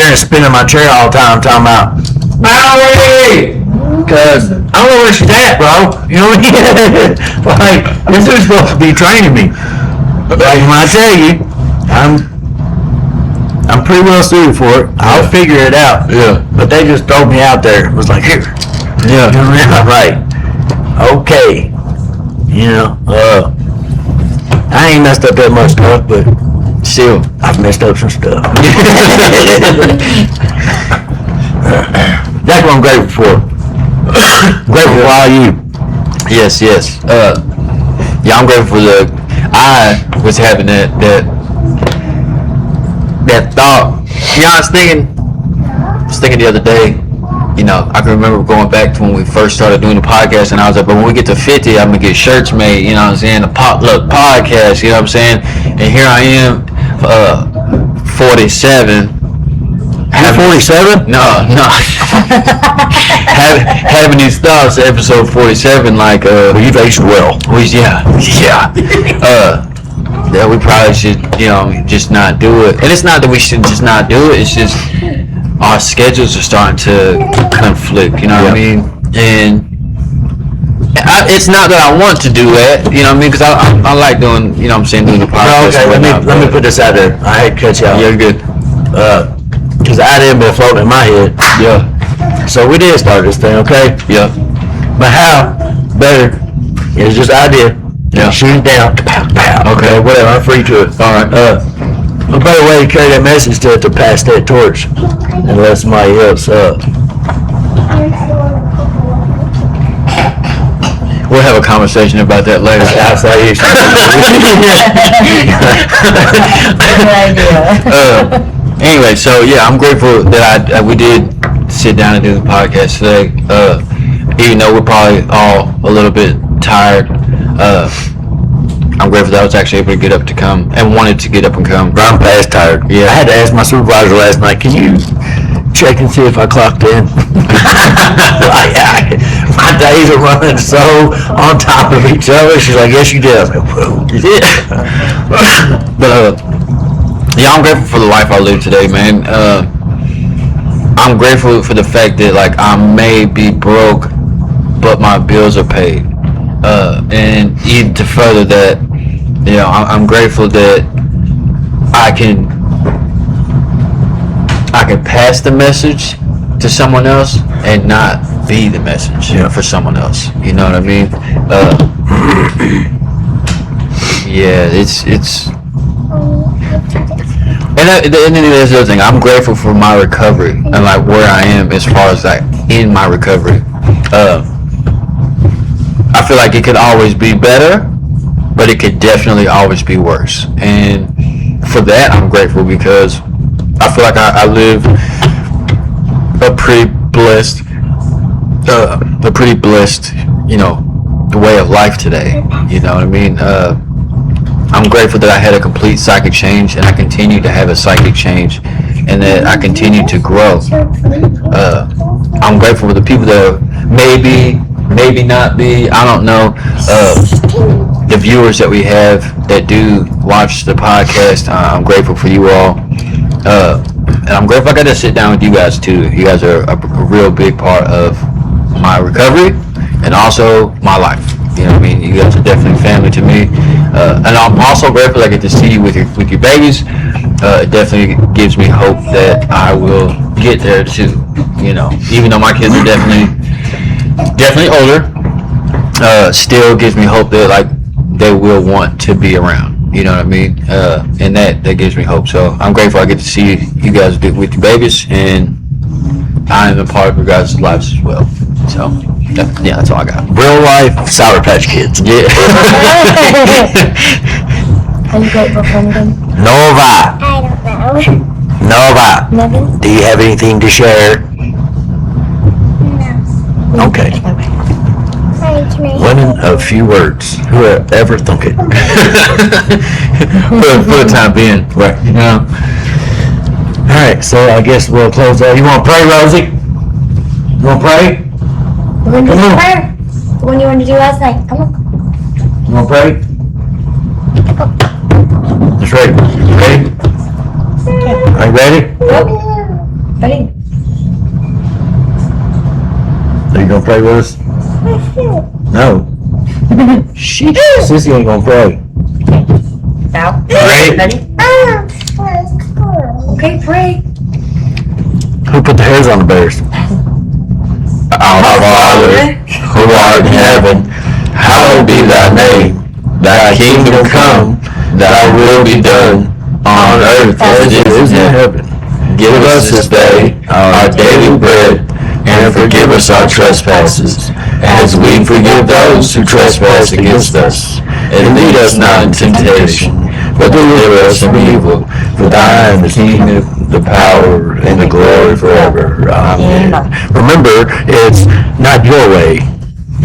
there and spin in my chair all the time talking about Mallory, cause I don't know where she's at, bro. You know what I mean? Like, this is supposed to be training me. Like, when I tell you, I'm pretty well suited for it. I'll figure it out. Yeah. But they just throw me out there. It was like, here. Yeah. You know what I mean? I'm right. Okay. You know, I ain't messed up that much stuff, but Still. I've messed up some stuff. That's what I'm grateful for. Grateful for all you. Yes. Yeah, I'm grateful for I was having that thought. You know, I was thinking the other day, you know, I can remember going back to when we first started doing the podcast, and I was like, but when we get to 50, I'm gonna get shirts made, you know what I'm saying, the Potluck Podcast, you know what I'm saying, and here I am, 47. You're 47? No. having these thoughts, episode 47, like, Well, you've aged well. that we probably should, you know, just not do it. And it's not that we should just not do it, it's just our schedules are starting to conflict, you know what I mean? And it's not that I want to do that, you know what I mean? Because I like doing, you know what I'm saying, doing the podcast. Okay, let me put this out there. I hate to cut you off. You're good. Because the idea been floating in my head. Yeah. So we did start this thing, okay? Yeah. But how better is just idea. Yeah. Shoot it down. Okay, whatever. I'm free to it. All right. A better way to carry that message to pass that torch and let somebody else We'll have a conversation about that later. outside issue. Good idea. Anyway, so yeah, I'm grateful that we did sit down and do the podcast today. Even though we're probably all a little bit tired, I'm grateful that I was actually able to get up to come and wanted to get up and come. I'm past tired. Yeah, I had to ask my supervisor last night, can you check and see if I clocked in? My days are running so on top of each other. She's like, yes, you did. I was like, whoa. You did. But yeah, I'm grateful for the life I live today, man. I'm grateful for the fact that like I may be broke, but my bills are paid. And even to further that, you know, I'm grateful that I can pass the message to someone else and not be the message for someone else. You know what I mean? Yeah, it's. And then there's the other thing. I'm grateful for my recovery and like where I am as far as like in my recovery. I feel like it could always be better, but it could definitely always be worse. And for that, I'm grateful because I feel like I live a pretty blessed, you know, way of life today. You know what I mean? I'm grateful that I had a complete psychic change and I continue to have a psychic change and that I continue to grow. I'm grateful for the people that maybe not be, I don't know, the viewers that we have that do watch the podcast. I'm grateful for you all. And I'm grateful I got to sit down with you guys too. You guys are a real big part of my recovery and also my life. You know what I mean? You guys are definitely family to me. And I'm also grateful I get to see you with your babies. It definitely gives me hope that I will get there too. You know, even though my kids are definitely older, still gives me hope that like they will want to be around. You know what I mean? And that gives me hope. So I'm grateful I get to see you guys with your babies, and I am a part of your guys' lives as well. So yeah, that's all I got. Real life Sour Patch Kids. Yeah. Are you grateful for anything? No have I. I don't know. No have I. Nothing? Do you have anything to share? No. Okay. Sorry, can I? Women of few words. Who would ever thunk it? for the time being, right? You know. All right, so I guess we'll close out. You want to pray, Rosie? You want to pray? We're going to do Come on. prayer. The one you wanted to do last night. Come on. You want to pray? Just ready. Ready? Are you ready? Yep. Ready? Are you going to pray with us? No. Sissy ain't going to pray. Out. Ready? Ready? Okay, pray. Who put the hairs on the bears? Our Father, who art in heaven, hallowed be thy name. Thy kingdom come, thy will be done, on earth as it is in heaven. Give us this day our daily bread, and forgive us our trespasses, as we forgive those who trespass against us. And lead us not into temptation, but deliver us from evil. For thine is the kingdom, the power, and the glory forever. Amen. Remember, it's not your way,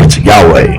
it's Yahweh.